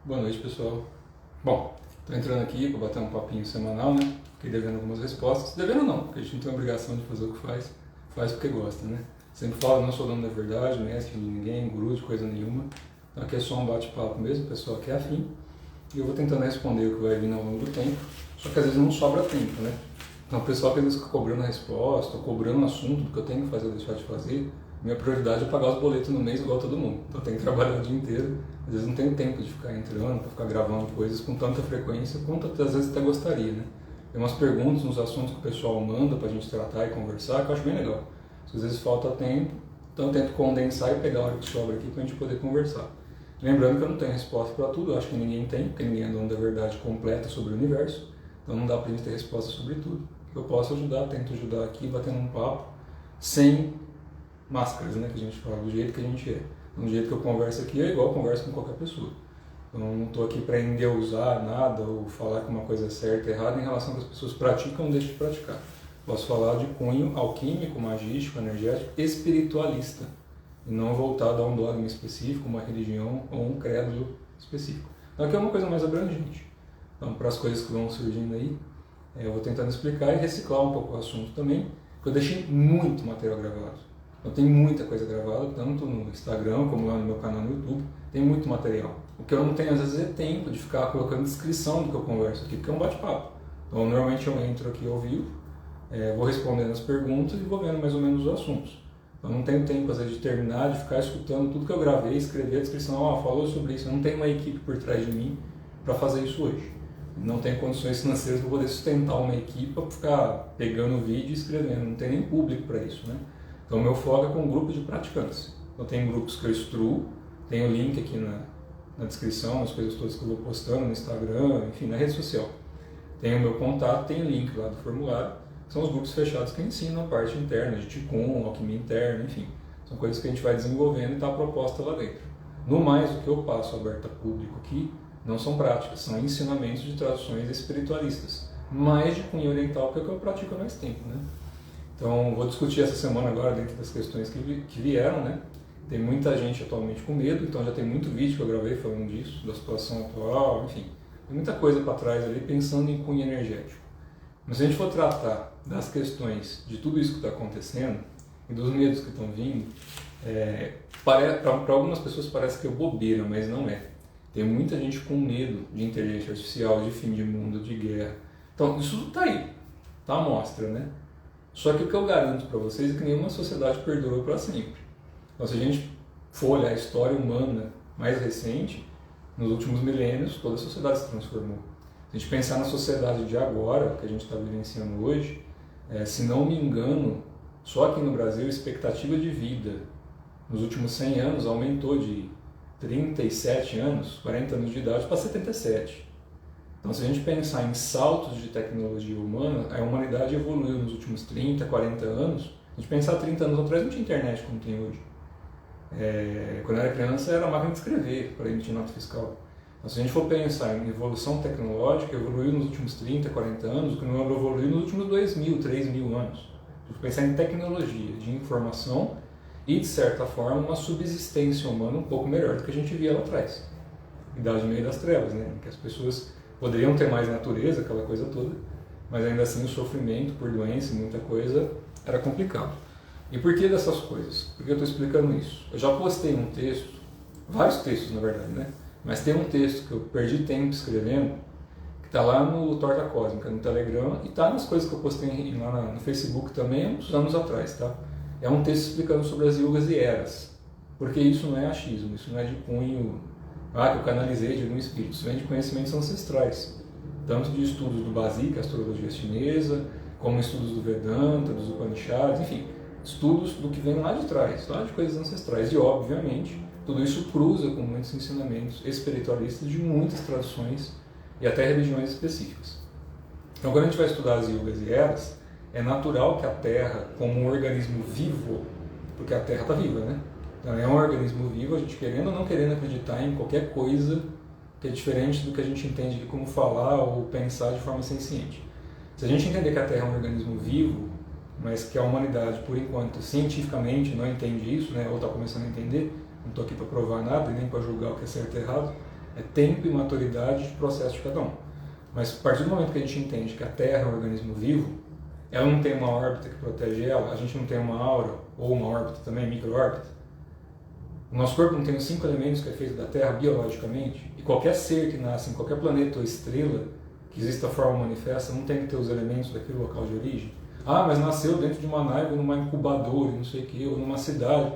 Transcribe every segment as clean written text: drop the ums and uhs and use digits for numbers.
Boa noite, pessoal. Bom, estou entrando aqui para bater um papinho semanal, né? Fiquei devendo algumas respostas. Devendo não, porque a gente não tem obrigação de fazer o que faz. Faz porque gosta, né? Sempre falo, não sou dono da verdade, mestre de ninguém, guru de coisa nenhuma. Então aqui é só um bate-papo mesmo, pessoal que é afim. E eu vou tentando responder o que vai vindo ao longo do tempo. Só que às vezes não sobra tempo, né? Então o pessoal que às vezes fica cobrando a resposta, ou cobrando o assunto do que eu tenho que fazer ou deixar de fazer, minha prioridade é pagar os boletos no mês igual todo mundo. Então eu tenho que trabalhar o dia inteiro. Às vezes não tenho tempo de ficar entrando, para ficar gravando coisas com tanta frequência quanto às vezes até gostaria, né? Tem umas perguntas, uns assuntos que o pessoal manda pra gente tratar e conversar que eu acho bem legal. Às vezes falta tempo, então eu tento condensar e pegar a hora que sobra aqui pra gente poder conversar. Lembrando que eu não tenho resposta para tudo, eu acho que ninguém tem, porque ninguém é dono da verdade completa sobre o universo, então não dá pra gente ter resposta sobre tudo. Eu posso ajudar, tento ajudar aqui, batendo um papo, sem máscaras, né, que a gente fala, do jeito que a gente é. Do jeito que eu converso aqui é igual eu converso com qualquer pessoa. Eu não estou aqui para endeusar nada ou falar que uma coisa é certa ou errada em relação ao que as pessoas praticam ou deixam de praticar. Posso falar de cunho alquímico, magístico, energético, espiritualista, e não voltado a um dogma específico, uma religião ou um credo específico. Então aqui é uma coisa mais abrangente. Então, para as coisas que vão surgindo aí, eu vou tentando explicar e reciclar um pouco o assunto também, porque eu deixei muito material gravado. Eu tenho muita coisa gravada, tanto no Instagram como lá no meu canal no YouTube, tem muito material. O que eu não tenho às vezes é tempo de ficar colocando descrição do que eu converso aqui, porque é um bate-papo. Então normalmente eu entro aqui ao vivo, vou respondendo as perguntas e vou vendo mais ou menos os assuntos. Eu não tenho tempo às vezes de terminar, de ficar escutando tudo que eu gravei, escrever a descrição, falou sobre isso. Eu não tenho uma equipe por trás de mim para fazer isso hoje. Não tenho condições financeiras para poder sustentar uma equipe para ficar pegando o vídeo e escrevendo. Não tem nem público para isso, né? Então o meu foco é com um grupo de praticantes. Eu tenho grupos que eu instruo, tem o link aqui na descrição, as coisas todas que eu vou postando no Instagram, enfim, na rede social. Tem o meu contato, tem o link lá do formulário, são os grupos fechados que ensinam a parte interna, de Qigong, alquimia interna, enfim. São coisas que a gente vai desenvolvendo e está proposta lá dentro. No mais, o que eu passo aberto a público aqui não são práticas, são ensinamentos de tradições espiritualistas, mais de cunho oriental, que é o que eu pratico há mais tempo, né? Então, vou discutir essa semana agora dentro das questões que vieram, né? Tem muita gente atualmente com medo, então já tem muito vídeo que eu gravei falando disso, da situação atual, enfim. Tem muita coisa para trás ali pensando em cunho energético. Mas se a gente for tratar das questões de tudo isso que está acontecendo e dos medos que estão vindo, para algumas pessoas parece que é bobeira, mas não é. Tem muita gente com medo de inteligência artificial, de fim de mundo, de guerra. Então, isso está aí, está à mostra, né? Só que o que eu garanto para vocês é que nenhuma sociedade perdurou para sempre. Então, se a gente for olhar a história humana mais recente, nos últimos milênios, toda a sociedade se transformou. Se a gente pensar na sociedade de agora, que a gente está vivenciando hoje, se não me engano, só aqui no Brasil, a expectativa de vida nos últimos 100 anos aumentou de 37 anos, 40 anos de idade, para 77. Então, se a gente pensar em saltos de tecnologia humana, a humanidade evoluiu nos últimos 30, 40 anos. Se a gente pensar 30 anos atrás, não tinha internet como tem hoje. Quando eu era criança, era máquina de escrever para emitir nota fiscal. Então, se a gente for pensar em evolução tecnológica, evoluiu nos últimos 30, 40 anos, o que não evoluiu nos últimos 2.000, 3.000 anos. Se a gente pensar em tecnologia de informação e, de certa forma, uma subsistência humana um pouco melhor do que a gente via lá atrás. Idade Meia das Trevas, né? Que as pessoas poderiam ter mais natureza, aquela coisa toda, mas ainda assim o sofrimento por doença e muita coisa era complicado. E por que dessas coisas? Por que eu estou explicando isso? Eu já postei um texto, vários textos na verdade, né? Mas tem um texto que eu perdi tempo escrevendo, que está lá no Torta Cósmica, no Telegram, e está nas coisas que eu postei lá no Facebook também, uns anos atrás, tá? É um texto explicando sobre as yugas e eras, porque isso não é achismo, isso não é de cunho que eu canalizei de algum espírito. Isso vem de conhecimentos ancestrais, tanto de estudos do Basic, astrologia chinesa, como estudos do Vedanta, dos Upanishads, enfim, estudos do que vem lá de trás, lá de coisas ancestrais. E, obviamente, tudo isso cruza com muitos ensinamentos espiritualistas de muitas tradições e até religiões específicas. Então, quando a gente vai estudar as yugas e eras, é natural que a Terra, como um organismo vivo, porque a Terra está viva, né? Então, é um organismo vivo, a gente querendo ou não querendo acreditar em qualquer coisa que é diferente do que a gente entende de como falar ou pensar de forma senciente. Se a gente entender que a Terra é um organismo vivo, mas que a humanidade, por enquanto, cientificamente não entende isso, né, ou está começando a entender, não estou aqui para provar nada e nem para julgar o que é certo e errado, É tempo e maturidade de processo de cada um. Mas a partir do momento que a gente entende que a Terra é um organismo vivo, ela não tem uma órbita que protege ela, a gente não tem uma aura, ou uma órbita também, micro-órbita. O nosso corpo não tem os 5 elementos que é feito da Terra biologicamente, e qualquer ser que nasce em qualquer planeta ou estrela que exista forma manifesta não tem que ter os elementos daquele local de origem. Ah, mas nasceu dentro de uma nave, numa incubadora, não sei o que, ou numa cidade.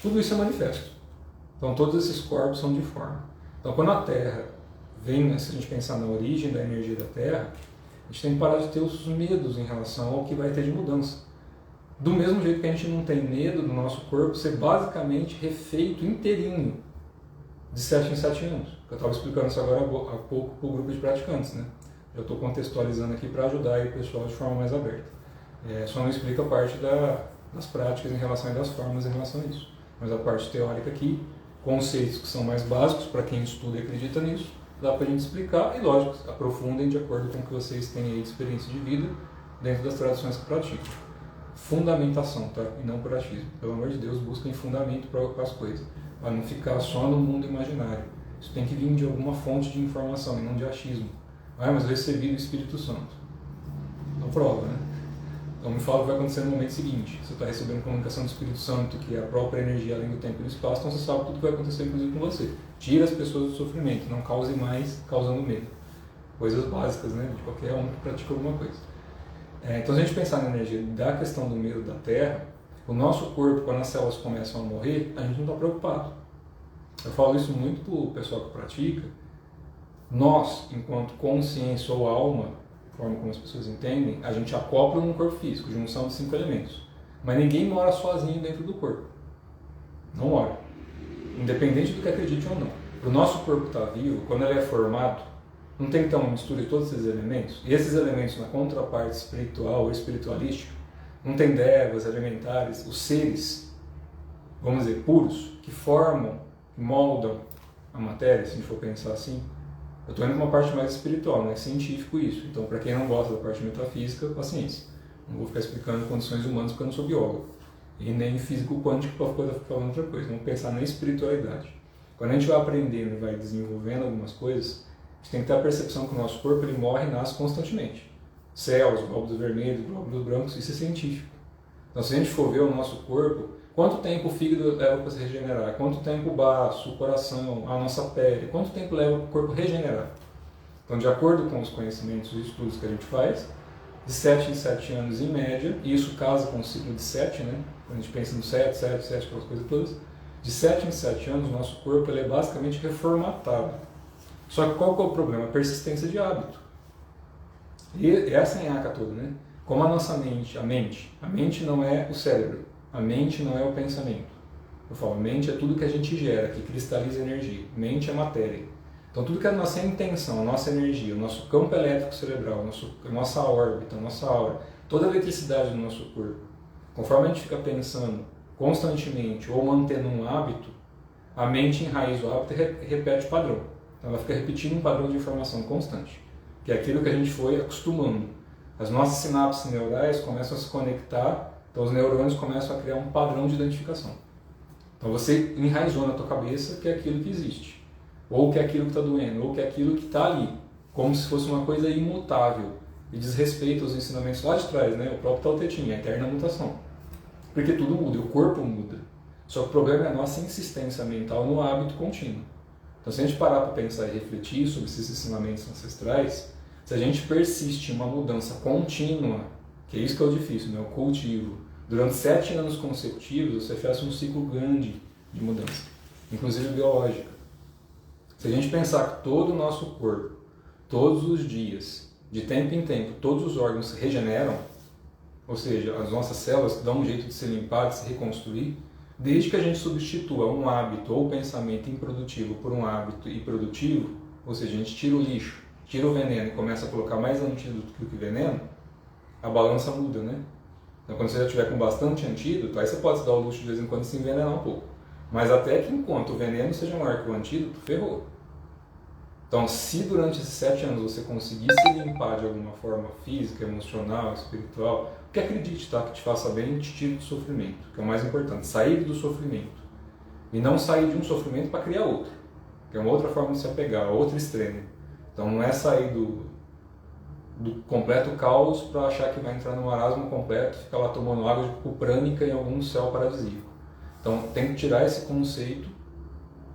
Tudo isso é manifesto. Então todos esses corpos são de forma. Então quando a Terra vem, se a gente pensar na origem da energia da Terra, a gente tem que parar de ter os medos em relação ao que vai ter de mudança. Do mesmo jeito que a gente não tem medo do nosso corpo ser basicamente refeito inteirinho de 7 em 7 anos. Eu estava explicando isso agora há pouco para o grupo de praticantes, né? Eu estou contextualizando aqui para ajudar aí o pessoal de forma mais aberta. Só não explica a parte das práticas em relação e das formas em relação a isso. Mas a parte teórica aqui, conceitos que são mais básicos para quem estuda e acredita nisso, dá para a gente explicar e, lógico, aprofundem de acordo com o que vocês têm aí de experiência de vida dentro das tradições que praticam. Fundamentação, tá? E não por achismo. Pelo amor de Deus, busquem fundamento para as coisas, para não ficar só no mundo imaginário. Isso tem que vir de alguma fonte de informação e não de achismo. Ah, mas eu recebi do Espírito Santo. Então prova, né? Então me fala o que vai acontecer no momento seguinte. Você está recebendo comunicação do Espírito Santo, que é a própria energia além do tempo e do espaço, então você sabe tudo o que vai acontecer, inclusive com você. Tira as pessoas do sofrimento, não cause mais causando medo. Coisas básicas, né? De qualquer um que pratica alguma coisa. Então, se a gente pensar na energia da questão do medo da Terra, o nosso corpo, quando as células começam a morrer, a gente não está preocupado. Eu falo isso muito para o pessoal que pratica. Nós, enquanto consciência ou alma, forma como as pessoas entendem, a gente acopla num corpo físico, junção de 5 elementos. Mas ninguém mora sozinho dentro do corpo. Não mora. Independente do que acredite ou não. Para o nosso corpo estar vivo, quando ele é formado, não tem que ter uma mistura de todos esses elementos? E esses elementos na contraparte espiritual ou espiritualística, não tem devas, elementares, os seres, vamos dizer, puros, que formam, que moldam a matéria, se a gente for pensar assim. Eu estou indo para uma parte mais espiritual, não é científico isso. Então, para quem não gosta da parte metafísica, paciência. Não vou ficar explicando condições humanas porque eu não sou biólogo. E nem físico quântico para ficar falando outra coisa. Vamos pensar na espiritualidade. Quando a gente vai aprendendo e vai desenvolvendo algumas coisas, a gente tem que ter a percepção que o nosso corpo ele morre e nasce constantemente. Células, glóbulos vermelhos, glóbulos brancos, isso é científico. Então, se a gente for ver o nosso corpo, quanto tempo o fígado leva para se regenerar? Quanto tempo o baço, o coração, a nossa pele? Quanto tempo leva para o corpo regenerar? Então, de acordo com os conhecimentos e estudos que a gente faz, de 7 em 7 anos em média, e isso casa com o ciclo de 7, né? Quando a gente pensa no 7, 7, 7, aquelas coisas todas, de 7 em 7 anos, o nosso corpo ele é basicamente reformatado. Só que qual que é o problema? A persistência de hábito. E essa é a nhaca toda, né? Como a nossa mente, a mente não é o cérebro, a mente não é o pensamento. Eu falo, mente é tudo que a gente gera, que cristaliza energia. Mente é matéria. Então tudo que é a nossa intenção, a nossa energia, o nosso campo elétrico cerebral, a nossa órbita, a nossa aura, toda a eletricidade do nosso corpo, conforme a gente fica pensando constantemente ou mantendo um hábito, a mente enraiza o hábito e repete o padrão. Então ela fica repetindo um padrão de informação constante, que é aquilo que a gente foi acostumando. As nossas sinapses neurais começam a se conectar, então os neurônios começam a criar um padrão de identificação. Então você enraizou na tua cabeça que é aquilo que existe, ou que é aquilo que está doendo, ou que é aquilo que está ali, como se fosse uma coisa imutável, e diz respeito aos ensinamentos lá de trás, né? O próprio Tao Te Ching, a eterna mutação. Porque tudo muda, o corpo muda. Só que o problema é a nossa insistência mental no hábito contínuo. Então se a gente parar para pensar e refletir sobre esses ensinamentos ancestrais, se a gente persiste em uma mudança contínua, que é isso que é o difícil, né? O cultivo, durante 7 anos consecutivos, você faz um ciclo grande de mudança, inclusive biológica. Se a gente pensar que todo o nosso corpo, todos os dias, de tempo em tempo, todos os órgãos se regeneram, ou seja, as nossas células dão um jeito de se limpar, de se reconstruir, desde que a gente substitua um hábito ou pensamento improdutivo por um hábito e produtivo, ou seja, a gente tira o lixo, tira o veneno e começa a colocar mais antídoto do que veneno, a balança muda, né? Então quando você já estiver com bastante antídoto, aí você pode se dar o luxo de vez em quando se envenenar um pouco. Mas até que enquanto o veneno seja maior que o antídoto, ferrou. Então se durante esses 7 anos você conseguir se limpar de alguma forma física, emocional, espiritual, que acredite, tá? Que te faça bem e te tire do sofrimento, que é o mais importante, sair do sofrimento. E não sair de um sofrimento para criar outro. que é uma outra forma de se apegar, outro extremo. Então não é sair do completo caos para achar que vai entrar no marasmo completo, ficar lá tomando água de cuprânica em algum céu paradisíaco. Então tem que tirar esse conceito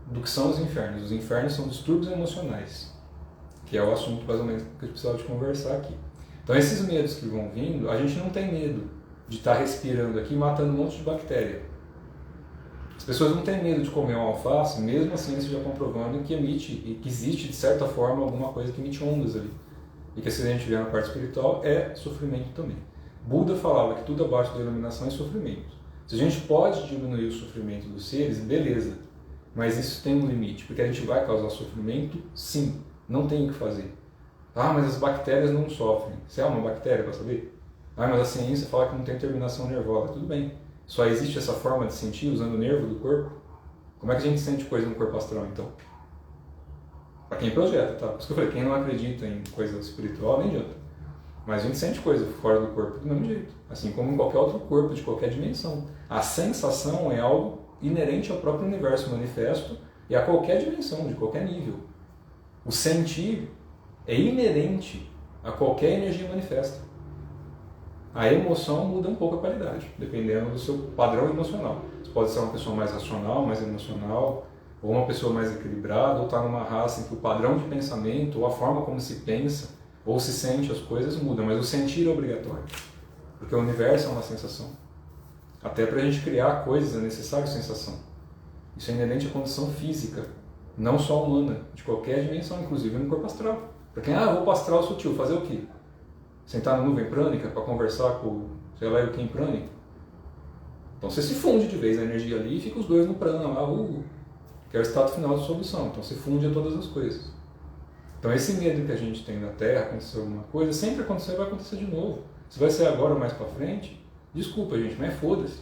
do que são os infernos. Os infernos são distúrbios emocionais, que é o assunto mais ou menos que eu precisava de conversar aqui. Então esses medos que vão vindo, a gente não tem medo de estar respirando aqui e matando um monte de bactéria. As pessoas não têm medo de comer uma alface, mesmo assim eles já comprovando que emite, e que existe de certa forma alguma coisa que emite ondas ali. E que se a gente vier na parte espiritual é sofrimento também. Buda falava que tudo abaixo da iluminação é sofrimento. Se a gente pode diminuir o sofrimento dos seres, beleza. Mas isso tem um limite, porque a gente vai causar sofrimento, sim. Não tem o que fazer. Ah, mas as bactérias não sofrem. Você é uma bactéria para saber? Ah, mas a ciência fala que não tem terminação nervosa. Tudo bem. Só existe essa forma de sentir usando o nervo do corpo? Como é que a gente sente coisa no corpo astral, então? Para quem projeta, tá? Por isso que eu falei, quem não acredita em coisa espiritual, nem adianta. Mas a gente sente coisa fora do corpo do mesmo jeito. Assim como em qualquer outro corpo, de qualquer dimensão. A sensação é algo inerente ao próprio universo manifesto e a qualquer dimensão, de qualquer nível. O sentir é inerente a qualquer energia manifesta. A emoção muda um pouco a qualidade, dependendo do seu padrão emocional. Você pode ser uma pessoa mais racional, mais emocional, ou uma pessoa mais equilibrada, ou estar numa raça em que o padrão de pensamento, ou a forma como se pensa, ou se sente as coisas muda, mas o sentir é obrigatório, porque o universo é uma sensação. Até para a gente criar coisas é necessário sensação. Isso é inerente à condição física, não só humana, de qualquer dimensão, inclusive no corpo astral. Para quem, vou para o astral sutil, fazer o quê? Sentar na nuvem prânica para conversar com, sei lá, o Kim prânico? Então você se funde de vez a energia ali e fica os dois no prana lá, que é o estado final de solução. Então você funde a todas as coisas. Então esse medo que a gente tem na Terra, acontecer alguma coisa, sempre aconteceu e vai acontecer de novo. Se vai ser agora ou mais para frente, desculpa gente, mas foda-se.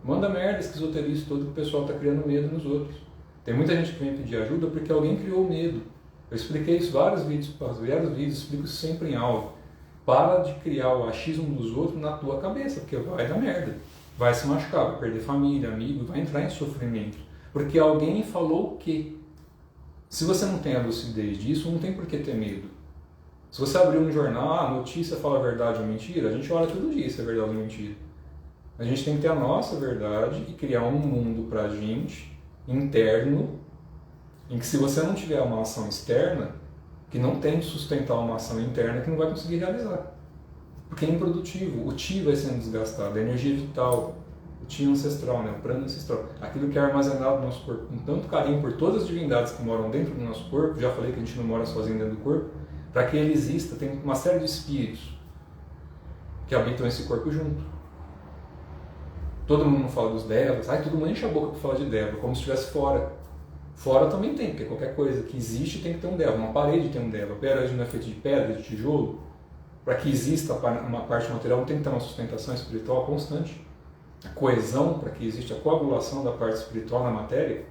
Manda merda esse esoterismo todo que o pessoal está criando medo nos outros. Tem muita gente que vem pedir ajuda porque alguém criou medo. Eu expliquei isso em vários vídeos, explico isso sempre em aula. Para de criar o achismo dos outros na tua cabeça, porque vai dar merda. Vai se machucar, vai perder família, amigo, vai entrar em sofrimento. Porque alguém falou o quê? Se você não tem a lucidez disso, não tem por que ter medo. Se você abrir um jornal, a notícia fala verdade ou mentira, a gente olha todo dia se é verdade ou mentira. A gente tem que ter a nossa verdade e criar um mundo pra gente, interno, em que se você não tiver uma ação externa, que não tem de sustentar uma ação interna que não vai conseguir realizar. Porque é improdutivo, o Ti vai sendo desgastado, a energia vital, o Ti ancestral, o prana ancestral, aquilo que é armazenado no nosso corpo com tanto carinho por todas as divindades que moram dentro do nosso corpo, já falei que a gente não mora sozinho dentro do corpo, para que ele exista, tem uma série de espíritos que habitam esse corpo junto. Todo mundo fala dos devas, todo mundo enche a boca para falar de deva, como se estivesse fora. Fora também tem, porque qualquer coisa que existe tem que ter um deva. Uma parede tem um deva. A parede não é feita de pedra, de tijolo. Para que exista uma parte material, tem que ter uma sustentação espiritual constante. A coesão, para que exista a coagulação da parte espiritual na matéria.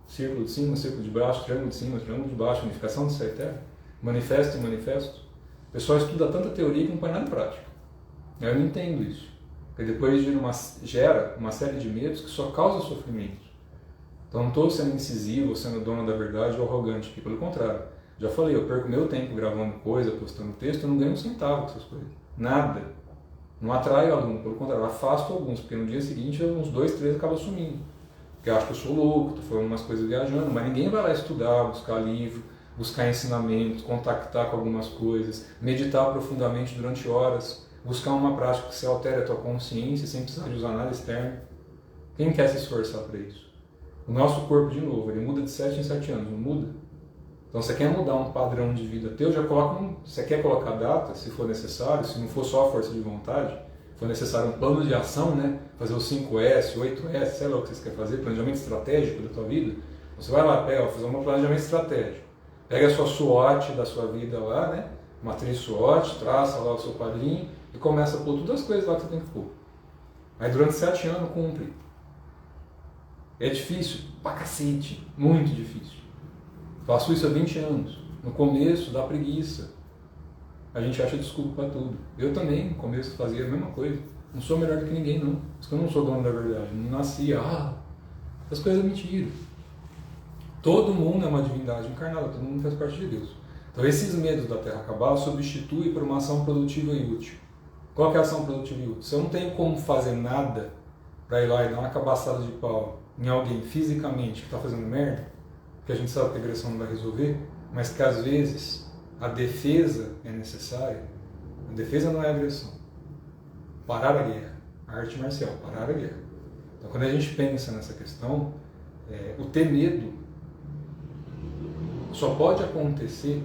Círculo de cima, círculo de baixo, triângulo de cima, triângulo de baixo, unificação do ser eterno. Manifesto e manifesto. O pessoal estuda tanta teoria que não põe nada em prática. Eu não entendo isso. Porque depois gera uma série de medos que só causam sofrimento. Então não estou sendo incisivo, sendo dono da verdade ou arrogante aqui, pelo contrário. Já falei, eu perco meu tempo gravando coisa, postando texto, eu não ganho um centavo com essas coisas. Nada. Não atraio aluno, pelo contrário, eu afasto alguns, porque no dia seguinte uns 2, 3 acabam sumindo. Porque eu acho que eu sou louco, estou falando umas coisas viajando, mas ninguém vai lá estudar, buscar livro, buscar ensinamento, contactar com algumas coisas, meditar profundamente durante horas, buscar uma prática que se altere a tua consciência sem precisar de usar nada externo. Quem quer se esforçar para isso? O nosso corpo, de novo, ele muda de 7 em 7 anos, não muda? Então, você quer mudar um padrão de vida teu, já coloca você quer colocar data, se for necessário, se não for só a força de vontade, for necessário um plano de ação, fazer o 5S, 8S, sei lá o que vocês querem fazer, planejamento estratégico da tua vida, você vai lá, fazer um planejamento estratégico, pega a sua SWOT da sua vida lá, matriz SWOT, traça lá o seu quadrinho e começa a pôr todas as coisas lá que você tem que pôr. Aí durante 7 anos cumpre. É difícil? Pra cacete. Muito difícil. Faço isso há 20 anos. No começo dá preguiça. A gente acha desculpa para tudo. Eu também, no começo, fazia a mesma coisa. Não sou melhor do que ninguém, não. Porque eu não sou dono da verdade. Não nasci, essas coisas é mentira. Todo mundo é uma divindade encarnada, todo mundo faz parte de Deus. Então esses medos da Terra acabar substitui por uma ação produtiva e útil. Qual que é a ação produtiva e útil? Se eu não tenho como fazer nada para ir lá e dar uma cabaçada de pau em alguém fisicamente que está fazendo merda, que a gente sabe que a agressão não vai resolver, mas que às vezes a defesa é necessária. A defesa não é agressão. Parar a guerra. A arte marcial, parar a guerra. Então quando a gente pensa nessa questão, o ter medo só pode acontecer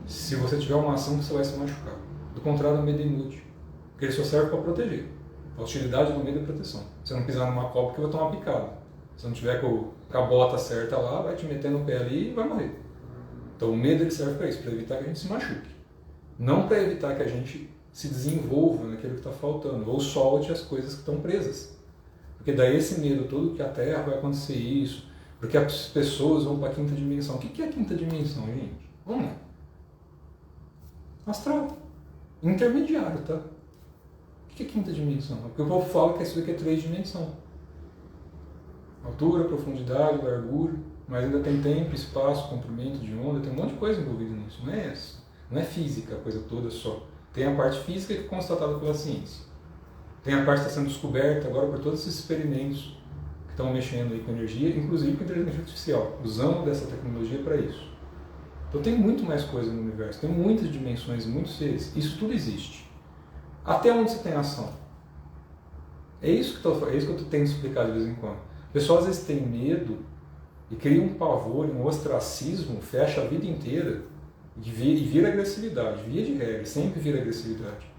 se você tiver uma ação que você vai se machucar. Do contrário, o medo é inútil. Porque ele só serve para proteger. A utilidade do medo é proteção. Você não pisar numa cobra que vai tomar uma picada. Se não tiver com a bota certa lá, vai te meter no pé ali e vai morrer. Então o medo ele serve para isso, para evitar que a gente se machuque. Não para evitar que a gente se desenvolva naquilo que está faltando, ou solte as coisas que estão presas. Porque daí esse medo todo que a Terra vai acontecer isso, porque as pessoas vão para a quinta dimensão. O que é a quinta dimensão, gente? Vamos lá. Astral. Intermediário, tá? O que é quinta dimensão? Porque o povo fala que isso aqui é 3 dimensões. Altura, profundidade, largura, mas ainda tem tempo, espaço, comprimento de onda, tem um monte de coisa envolvida nisso. Não é física a coisa toda só. Tem a parte física que é constatada pela ciência. Tem a parte que está sendo descoberta agora por todos esses experimentos que estão mexendo aí com energia, inclusive com inteligência artificial, usando dessa tecnologia para isso. Então tem muito mais coisa no universo, tem muitas dimensões, muitos seres. Isso tudo existe. Até onde você tem ação? É isso que eu tento explicar de vez em quando. O pessoal às vezes tem medo e cria um pavor, um ostracismo, fecha a vida inteira e vira agressividade. Via de regra, sempre vira agressividade.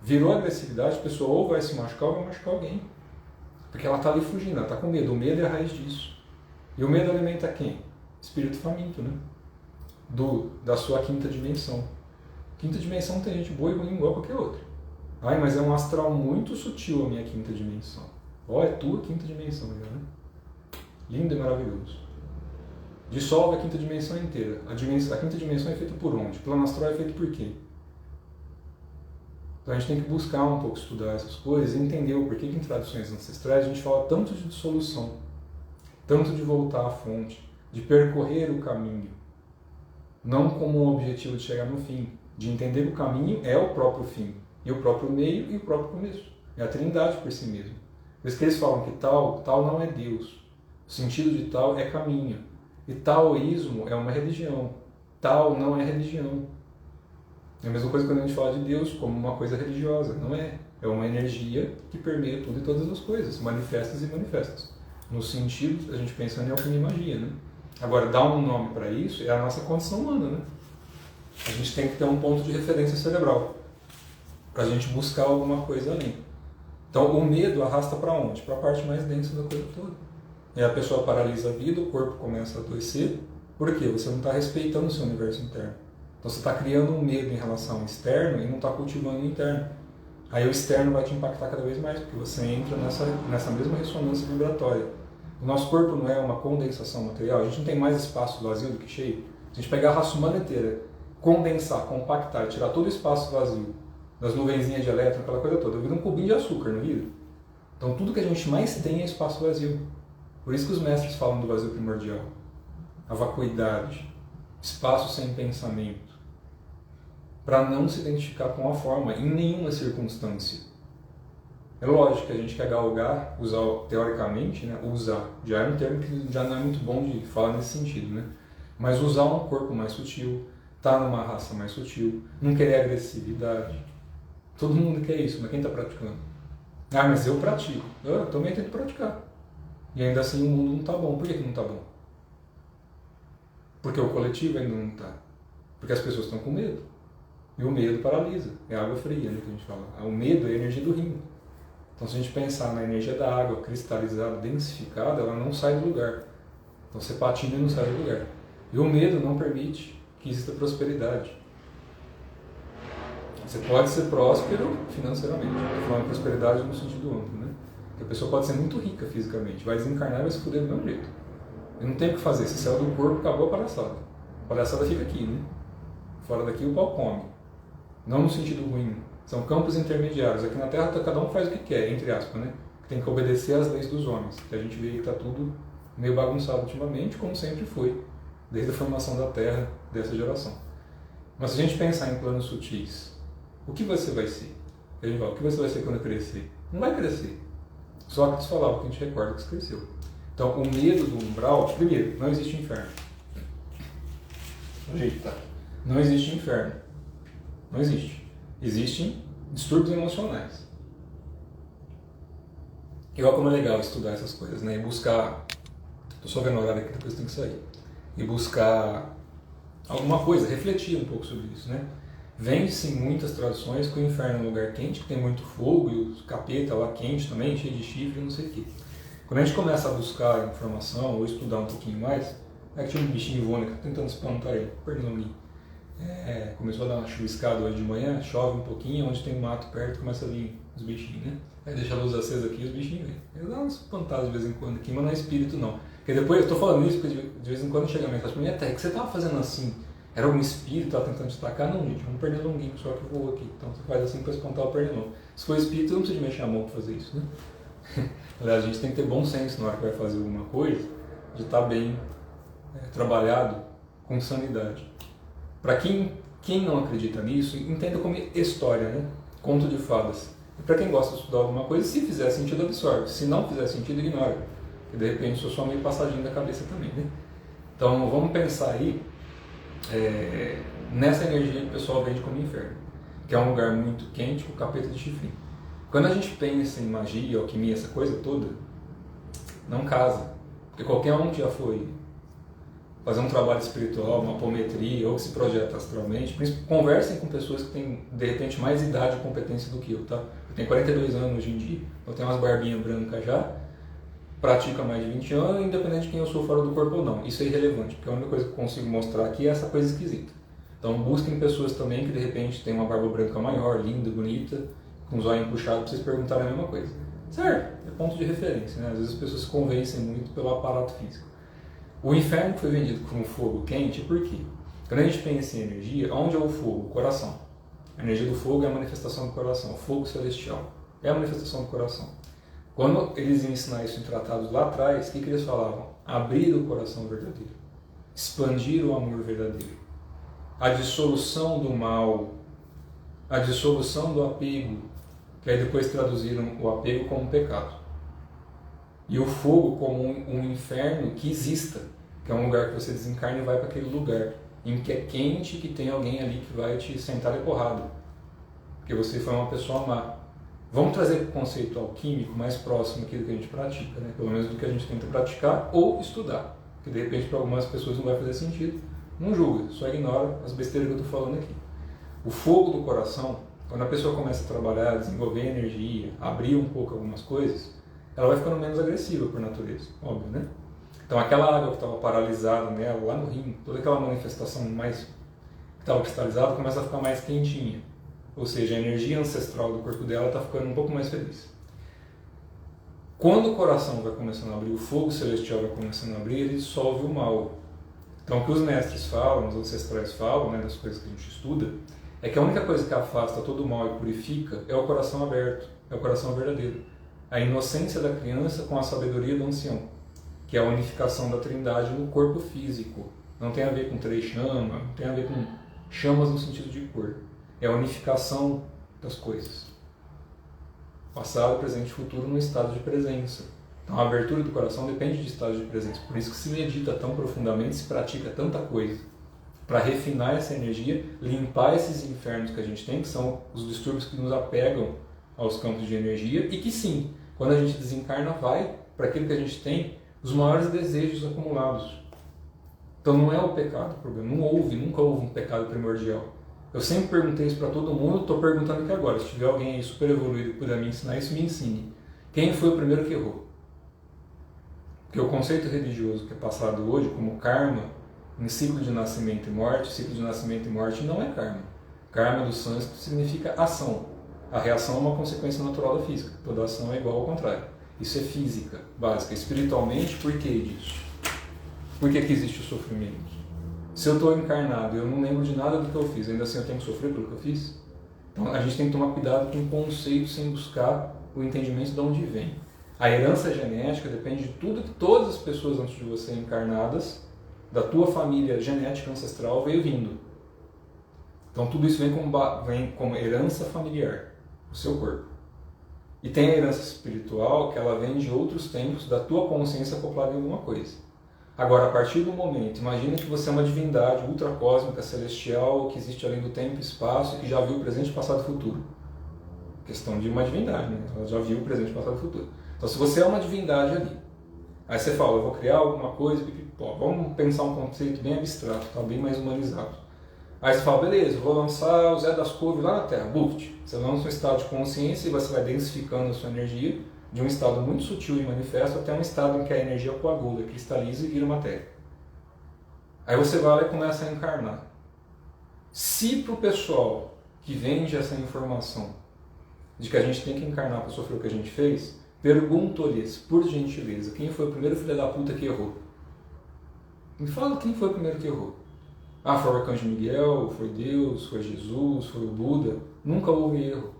Virou agressividade, a pessoa ou vai se machucar ou vai machucar alguém. Porque ela está ali fugindo, ela está com medo. O medo é a raiz disso. E o medo alimenta quem? Espírito faminto, né? Da sua quinta dimensão. Quinta dimensão tem gente boa e ruim igual a qualquer outra. Ai, mas é um astral muito sutil a minha quinta dimensão. Ó, é tua quinta dimensão, né? Lindo e maravilhoso. Dissolve a quinta dimensão inteira. A quinta dimensão é feita por onde? O plano astral é feito por quem? Então a gente tem que buscar um pouco, estudar essas coisas e entender o porquê que em tradições ancestrais a gente fala tanto de dissolução, tanto de voltar à fonte, de percorrer o caminho, não como um objetivo de chegar no fim, de entender que o caminho é o próprio fim, e o próprio meio e o próprio começo. É a trindade por si mesmo. Por isso que eles falam que tal não é Deus. O sentido de tal é caminho. E taoísmo é uma religião. Tal não é religião. É a mesma coisa quando a gente fala de Deus como uma coisa religiosa. Não é. É uma energia que permeia tudo e todas as coisas, manifestas e manifestas. No sentido, a gente pensa em alquimia e magia, né? Agora, dar um nome para isso é a nossa condição humana, né? A gente tem que ter um ponto de referência cerebral para a gente buscar alguma coisa além. Então, o medo arrasta para onde? Para a parte mais densa da coisa toda. E a pessoa paralisa a vida, o corpo começa a adoecer. Por quê? Você não está respeitando o seu universo interno. Então, você está criando um medo em relação ao externo e não está cultivando o interno. Aí o externo vai te impactar cada vez mais, porque você entra nessa mesma ressonância vibratória. O nosso corpo não é uma condensação material, a gente não tem mais espaço vazio do que cheio. Se a gente pegar a raça humana inteira, condensar, compactar, tirar todo o espaço vazio das nuvenzinhas de elétron, aquela coisa toda, vira um cubinho de açúcar, não vira? Então tudo que a gente mais tem é espaço vazio. Por isso que os mestres falam do vazio primordial. A vacuidade, espaço sem pensamento. Para não se identificar com a forma, em nenhuma circunstância. É lógico que a gente quer galgar, usar teoricamente, né? Usar, já é um termo que já não é muito bom de falar nesse sentido, né? Mas usar um corpo mais sutil, estar numa raça mais sutil, não querer agressividade. Todo mundo quer isso, mas quem está praticando? Ah, mas eu pratico. Eu também tento praticar. E ainda assim o mundo não está bom. Por que não está bom? Porque o coletivo ainda não está. Porque as pessoas estão com medo. E o medo paralisa. É água fria, né, que a gente fala. O medo é a energia do rim. Então, se a gente pensar na energia da água cristalizada, densificada, ela não sai do lugar. Então, você patina e não sai do lugar. E o medo não permite que exista prosperidade. Você pode ser próspero financeiramente. Estou falando de prosperidade no sentido amplo, né? Porque a pessoa pode ser muito rica fisicamente, vai desencarnar e vai se fuder do mesmo jeito. Eu não tenho o que fazer. Se saiu do corpo, acabou a palhaçada. A palhaçada fica aqui, né? Fora daqui o pau come. Não no sentido ruim. São campos intermediários. Aqui na Terra cada um faz o que quer, entre aspas, né? Tem que obedecer às leis dos homens. Que a gente vê que está tudo meio bagunçado ultimamente, como sempre foi, desde a formação da Terra dessa geração. Mas se a gente pensar em planos sutis, o que você vai ser? O que você vai ser quando crescer? Não vai crescer. Sócrates falava que a gente recorda que você cresceu. Então, o medo do umbral, primeiro, não existe inferno. Não existe inferno. Não existe. Existem distúrbios emocionais. E olha como é legal estudar essas coisas, né? E buscar... Estou só vendo a horário aqui, depois tem que sair. E buscar alguma coisa, refletir um pouco sobre isso, né? Vende-se em muitas traduções que o inferno é um lugar quente, que tem muito fogo, e o capeta lá quente também, cheio de chifre, não sei o quê. Quando a gente começa a buscar informação ou estudar um pouquinho mais, é que tinha um bichinho voando aqui tentando espantar ele, pernilonguinho. Começou a dar uma chuviscada hoje de manhã, chove um pouquinho, onde tem um mato perto, começa a vir os bichinhos, né? Aí deixa a luz acesa aqui e os bichinhos vêm. Eles dão umas espantadas de vez em quando aqui, mas não é espírito não. Porque depois, eu tô falando isso porque de vez em quando chega a mensagem pra mim, até que você tava fazendo assim, era algum espírito, tava tentando te atacar? Não, gente, é um pernilonguinho só que voa aqui. Então você faz assim pra espantar o pernilongo. Se for espírito, não precisa de mexer a mão pra fazer isso, né? Aliás, a gente tem que ter bom senso na hora que vai fazer alguma coisa, de estar bem trabalhado com sanidade. Para quem não acredita nisso, entenda como história, né? Conto de fadas. E para quem gosta de estudar alguma coisa, se fizer sentido, absorve. Se não fizer sentido, ignora. Porque de repente sou só meio passadinho da cabeça também, né? Então vamos pensar aí nessa energia que o pessoal vende como inferno, que é um lugar muito quente com capeta de chifrinho. Quando a gente pensa em magia, alquimia, essa coisa toda, não casa. Porque qualquer um que já foi fazer um trabalho espiritual, uma apometria, ou que se projeta astralmente, conversem com pessoas que têm, de repente, mais idade e competência do que eu, tá? Eu tenho 42 anos hoje em dia, eu tenho umas barbinhas brancas já, pratico há mais de 20 anos, independente de quem eu sou fora do corpo ou não. Isso é irrelevante, porque a única coisa que eu consigo mostrar aqui é essa coisa esquisita. Então busquem pessoas também que, de repente, têm uma barba branca maior, linda, bonita, com os olhos puxados, para vocês perguntarem a mesma coisa. Certo? É ponto de referência, né? Às vezes as pessoas se convencem muito pelo aparato físico. O inferno foi vendido como fogo quente, por quê? Quando a gente pensa em energia, onde é o fogo? O coração. A energia do fogo é a manifestação do coração, o fogo celestial. É a manifestação do coração. Quando eles iam ensinar isso em tratados lá atrás, o que eles falavam? Abrir o coração verdadeiro. Expandir o amor verdadeiro. A dissolução do mal. A dissolução do apego. Que aí depois traduziram o apego como pecado. E o fogo como um inferno que exista, que é um lugar que você desencarna e vai para aquele lugar, em que é quente, que tem alguém ali que vai te sentar de porrada, porque você foi uma pessoa má. Vamos trazer o conceito alquímico mais próximo aqui do que a gente pratica, né? Pelo menos do que a gente tenta praticar ou estudar, que de repente para algumas pessoas não vai fazer sentido. Não julga, só ignora as besteiras que eu estou falando aqui. O fogo do coração, quando a pessoa começa a trabalhar, desenvolver energia, abrir um pouco algumas coisas, ela vai ficando menos agressiva por natureza, óbvio, né? Então aquela água que estava paralisada nela, lá no rim, toda aquela manifestação mais que estava cristalizada começa a ficar mais quentinha. Ou seja, a energia ancestral do corpo dela está ficando um pouco mais feliz. Quando o coração vai começando a abrir, o fogo celestial vai começando a abrir, ele dissolve o mal. Então o que os mestres falam, os ancestrais falam, né, das coisas que a gente estuda, é que a única coisa que afasta todo o mal e purifica é o coração aberto, é o coração verdadeiro. A inocência da criança com a sabedoria do ancião, que é a unificação da trindade no corpo físico. Não tem a ver com três chamas, não tem a ver com chamas no sentido de cor. É a unificação das coisas. Passado, presente e futuro no estado de presença. Então a abertura do coração depende de estado de presença. Por isso que se medita tão profundamente, se pratica tanta coisa. Para refinar essa energia, limpar esses infernos que a gente tem, que são os distúrbios que nos apegam aos campos de energia, e que sim, quando a gente desencarna, vai para aquilo que a gente tem, os maiores desejos acumulados. Então não é o pecado o problema, nunca houve um pecado primordial. Eu sempre perguntei isso para todo mundo, estou perguntando aqui agora, se tiver alguém aí super evoluído que puder me ensinar isso, me ensine. Quem foi o primeiro que errou? Porque o conceito religioso que é passado hoje como karma, em ciclo de nascimento e morte não é karma. Karma do sânscrito significa ação. A reação é uma consequência natural da física. Toda ação é igual ao contrário. Isso é física, básica. Espiritualmente, por que disso? Por que existe o sofrimento? Se eu estou encarnado e eu não lembro de nada do que eu fiz, ainda assim eu tenho que sofrer pelo que eu fiz? Então a gente tem que tomar cuidado com o conceito sem buscar o entendimento de onde vem. A herança genética depende de tudo que todas as pessoas antes de você encarnadas, da tua família genética ancestral, veio vindo. Então tudo isso vem como herança familiar, o seu corpo. E tem a herança espiritual, que ela vem de outros tempos, da tua consciência acoplada em alguma coisa. Agora, a partir do momento, imagina que você é uma divindade ultracósmica, celestial, que existe além do tempo e espaço, e que já viu o presente, passado e futuro. Questão de uma divindade, né? Ela já viu o presente, passado e futuro. Então, se você é uma divindade ali, aí você fala, eu vou criar alguma coisa, vamos pensar um conceito bem abstrato, tá? Bem mais humanizado. Aí você fala, beleza, eu vou lançar o Zé das Couves lá na Terra, buft. Você lança um estado de consciência e você vai densificando a sua energia de um estado muito sutil e manifesto até um estado em que a energia coagula, cristaliza e vira matéria. Aí você vai lá e começa a encarnar. Se para o pessoal que vende essa informação de que a gente tem que encarnar para sofrer o que a gente fez, pergunto-lhes, por gentileza, quem foi o primeiro filho da puta que errou? Me fala quem foi o primeiro que errou. Ah, foi o Arcanjo Miguel, foi Deus, foi Jesus, foi o Buda. Nunca houve erro.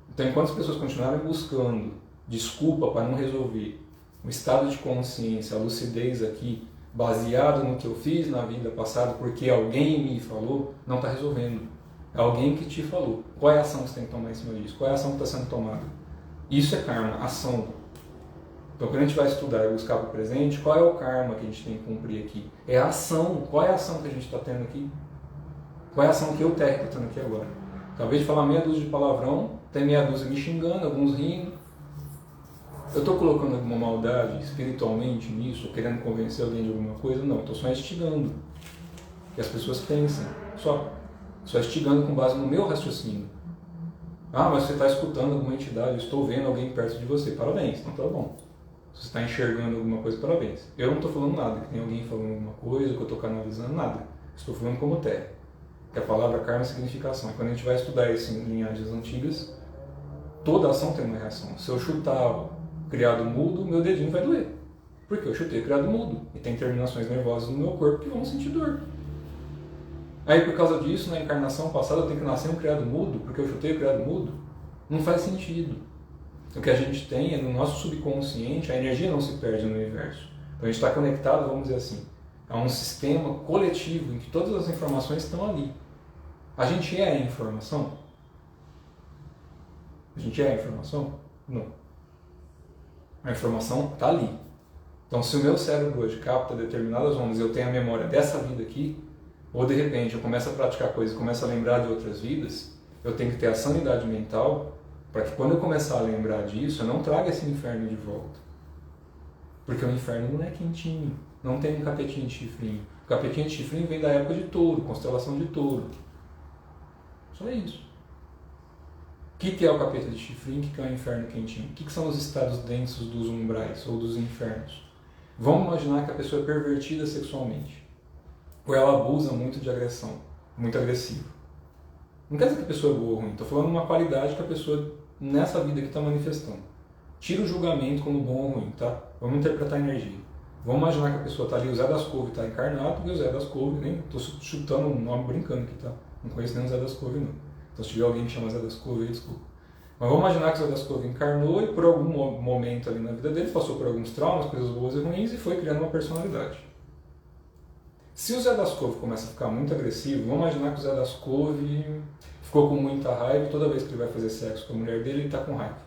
Então, enquanto as pessoas continuarem buscando desculpa para não resolver o estado de consciência, a lucidez aqui, baseado no que eu fiz na vida passada, porque alguém me falou, não está resolvendo. É alguém que te falou. Qual é a ação que você tem que tomar em cima disso? Qual é a ação que está sendo tomada? Isso é karma, ação. Então, quando a gente vai estudar e buscar para o presente, qual é o karma que a gente tem que cumprir aqui? É a ação. Qual é a ação que a gente está tendo aqui? Qual é a ação que eu, Terra, estou tendo aqui agora? Talvez de falar meia dúzia de palavrão, tem meia dúzia me xingando, alguns rindo. Eu estou colocando alguma maldade espiritualmente nisso, querendo convencer alguém de alguma coisa? Não, estou só instigando. Que as pessoas pensem. Só instigando com base no meu raciocínio. Ah, mas você está escutando alguma entidade, eu estou vendo alguém perto de você. Parabéns, então tá bom. Se você está enxergando alguma coisa, parabéns. Eu não estou falando nada, que tem alguém falando alguma coisa, que eu estou canalizando, nada. Estou falando como Terra. Que a palavra karma é significação. E quando a gente vai estudar isso em linhagens antigas, toda ação tem uma reação. Se eu chutar o criado mudo, meu dedinho vai doer. Porque eu chutei o criado mudo. E tem terminações nervosas no meu corpo que vão sentir dor. Aí, por causa disso, na encarnação passada, eu tenho que nascer um criado mudo, porque eu chutei o criado mudo. Não faz sentido. O que a gente tem é no nosso subconsciente, a energia não se perde no universo. Então a gente está conectado, vamos dizer assim, a um sistema coletivo em que todas as informações estão ali. A gente é a informação? A gente é a informação? Não. A informação está ali. Então, se o meu cérebro hoje capta determinadas ondas e eu tenho a memória dessa vida aqui, ou de repente eu começo a praticar coisas, começo a lembrar de outras vidas, eu tenho que ter a sanidade mental para que quando eu começar a lembrar disso, eu não traga esse inferno de volta. Porque o inferno não é quentinho, não tem um capetinho de chifrinho. O capetinho de chifrinho vem da época de touro, constelação de touro. Só isso. O que é o capeta de chifrinho? O que é o inferno quentinho? O que são os estados densos dos umbrais ou dos infernos? Vamos imaginar que a pessoa é pervertida sexualmente. Ou ela abusa muito de agressão, muito agressiva. Não quer dizer que a pessoa é boa ou ruim, estou falando uma qualidade que a pessoa nessa vida aqui está manifestando. Tira o julgamento como bom ou ruim, tá? Vamos interpretar a energia. Vamos imaginar que a pessoa está ali, o Zé das Couves está encarnado, e o Zé das Couves, nem estou chutando um nome brincando aqui, tá? Não conheço nem o Zé das Couves, não. Então se tiver alguém que chama Zé das Couves, desculpa. Mas vamos imaginar que o Zé das Couves encarnou e por algum momento ali na vida dele passou por alguns traumas, coisas boas e ruins e foi criando uma personalidade. Se o Zé das Couves começa a ficar muito agressivo, vamos imaginar que o Zé das Couves ficou com muita raiva e toda vez que ele vai fazer sexo com a mulher dele, ele está com raiva.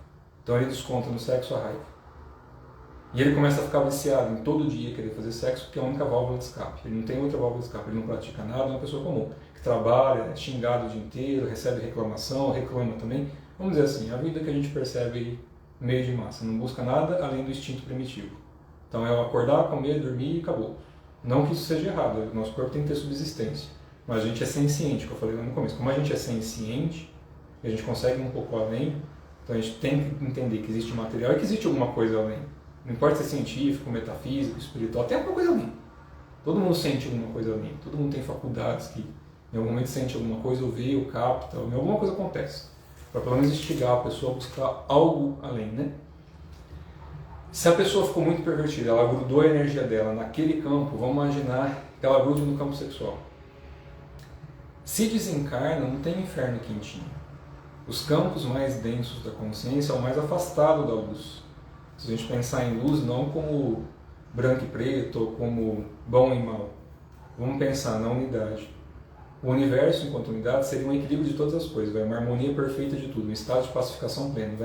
Então ele desconta no sexo a raiva. E ele começa a ficar viciado em todo dia querer fazer sexo, porque é a única válvula de escape. Ele não tem outra válvula de escape, ele não pratica nada, é uma pessoa comum. Que trabalha, é xingado o dia inteiro, recebe reclamação, reclama também. Vamos dizer assim, a vida que a gente percebe no meio de massa, não busca nada além do instinto primitivo. Então é acordar, comer, dormir e acabou. Não que isso seja errado, o nosso corpo tem que ter subsistência. Mas a gente é senciente, que eu falei lá no começo. Como a gente é senciente, a gente consegue ir um pouco além, então a gente tem que entender que existe material e que existe alguma coisa além. Não importa se é científico, metafísico, espiritual, tem alguma coisa além. Todo mundo sente alguma coisa além. Todo mundo tem faculdades que em algum momento sente alguma coisa, ou vê, ou capta, ou alguma coisa acontece. Para pelo menos instigar a pessoa a buscar algo além, né? Se a pessoa ficou muito pervertida, ela grudou a energia dela naquele campo, vamos imaginar que ela grude no campo sexual. Se desencarna, não tem inferno quentinho. Os campos mais densos da consciência é o mais afastado da luz. Se a gente pensar em luz não como branco e preto, ou como bom e mal, vamos pensar na unidade. O universo, enquanto unidade, seria um equilíbrio de todas as coisas, uma harmonia perfeita de tudo, um estado de pacificação pleno.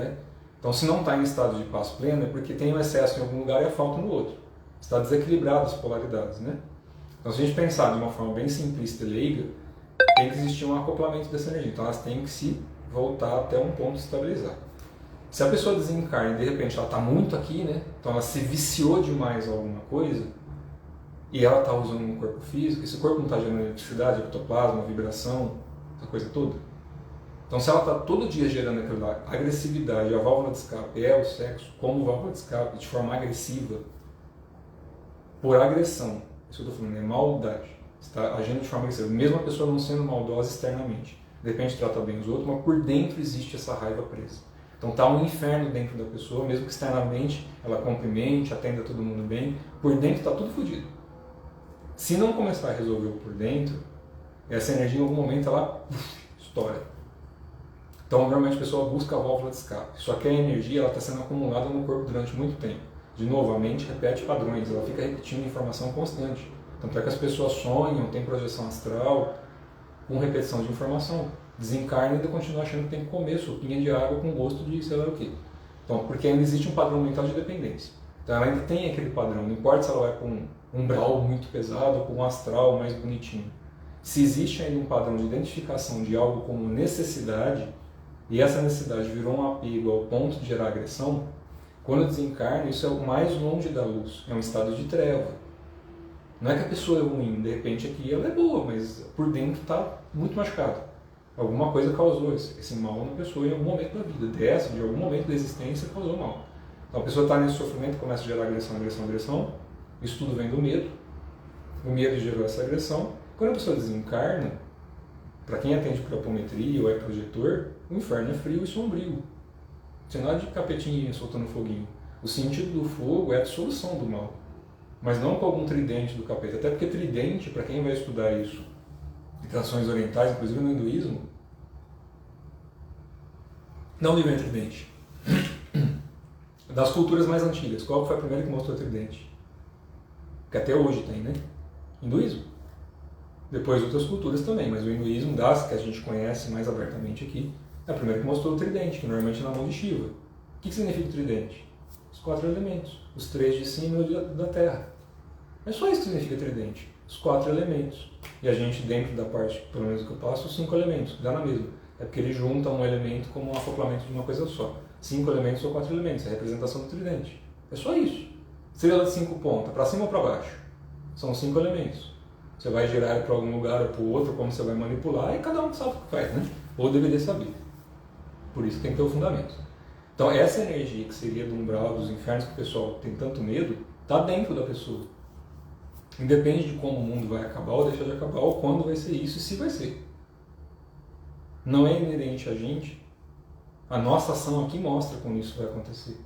Então, se não está em estado de paz pleno, é porque tem um excesso em algum lugar e a falta no outro. Está desequilibrado as polaridades. Então, se a gente pensar de uma forma bem simplista e leiga, tem que existir um acoplamento dessa energia. Então, elas têm que se voltar até um ponto de estabilizar. Se a pessoa desencarna e de repente ela está muito aqui, então ela se viciou demais a alguma coisa, e ela está usando um corpo físico, esse corpo não está gerando eletricidade, ectoplasma, vibração, essa coisa toda. Então, se ela está todo dia gerando aquilo lá, agressividade, a válvula de escape é o sexo como válvula de escape, de forma agressiva, por agressão, isso que eu estou falando, é maldade, está agindo de forma agressiva, mesmo a pessoa não sendo maldosa externamente, de repente trata bem os outros, mas por dentro existe essa raiva presa. Então está um inferno dentro da pessoa, mesmo que externamente ela cumprimente, atenda todo mundo bem, por dentro está tudo fodido. Se não começar a resolver o por dentro, essa energia em algum momento ela estoura. Então normalmente a pessoa busca a válvula de escape, só que a energia está sendo acumulada no corpo durante muito tempo. De novo, a mente repete padrões, ela fica repetindo informação constante. Tanto é que as pessoas sonham, têm projeção astral, com repetição de informação. Desencarna e ainda continua achando que tem que comer sopinha de água com gosto de sei lá o quê. Então, porque ainda existe um padrão mental de dependência. Então ela ainda tem aquele padrão, não importa se ela vai com um umbral muito pesado ou com um astral mais bonitinho. Se existe ainda um padrão de identificação de algo como necessidade, e essa necessidade virou um apego ao ponto de gerar agressão, quando desencarna, isso é o mais longe da luz, é um estado de treva. Não é que a pessoa é ruim, de repente aqui ela é boa, mas por dentro está muito machucada. Alguma coisa causou esse mal na pessoa em algum momento da vida, de algum momento da existência causou mal. Então a pessoa está nesse sofrimento, começa a gerar agressão, isso tudo vem do medo, o medo gerou essa agressão. Quando a pessoa desencarna, para quem atende por apometria ou é projetor, o inferno é frio e sombrio. Não tem nada de capetinha soltando foguinho. O sentido do fogo é a dissolução do mal, mas não com algum tridente do capeta, até porque tridente, para quem vai estudar isso, de tradições orientais, inclusive no hinduísmo, não vem tridente. Das culturas mais antigas, qual foi a primeira que mostrou tridente? Que até hoje tem, Hinduísmo. Depois outras culturas também, mas o hinduísmo, das que a gente conhece mais abertamente aqui, é a primeira que mostrou o tridente, que normalmente é na mão de Shiva. O que significa o tridente? Os 4 elementos, os 3 de cima e o da terra. É só isso que significa tridente, os 4 elementos. E a gente, dentro da parte, pelo menos que eu passo, os 5 elementos, dá na mesma. É porque ele junta um elemento como um acoplamento de uma coisa só. 5 elementos ou 4 elementos, é a representação do tridente. É só isso. Estrela de 5 pontas, para cima ou para baixo? São 5 elementos. Você vai girar para algum lugar ou para o outro, como você vai manipular, e cada um sabe o que faz, Ou deveria saber. Por isso tem que ter o fundamento. Então essa energia que seria do umbral, dos infernos, que o pessoal tem tanto medo, está dentro da pessoa. Independe de como o mundo vai acabar ou deixar de acabar, ou quando vai ser isso e se vai ser. Não é inerente a gente. A nossa ação aqui mostra como isso vai acontecer.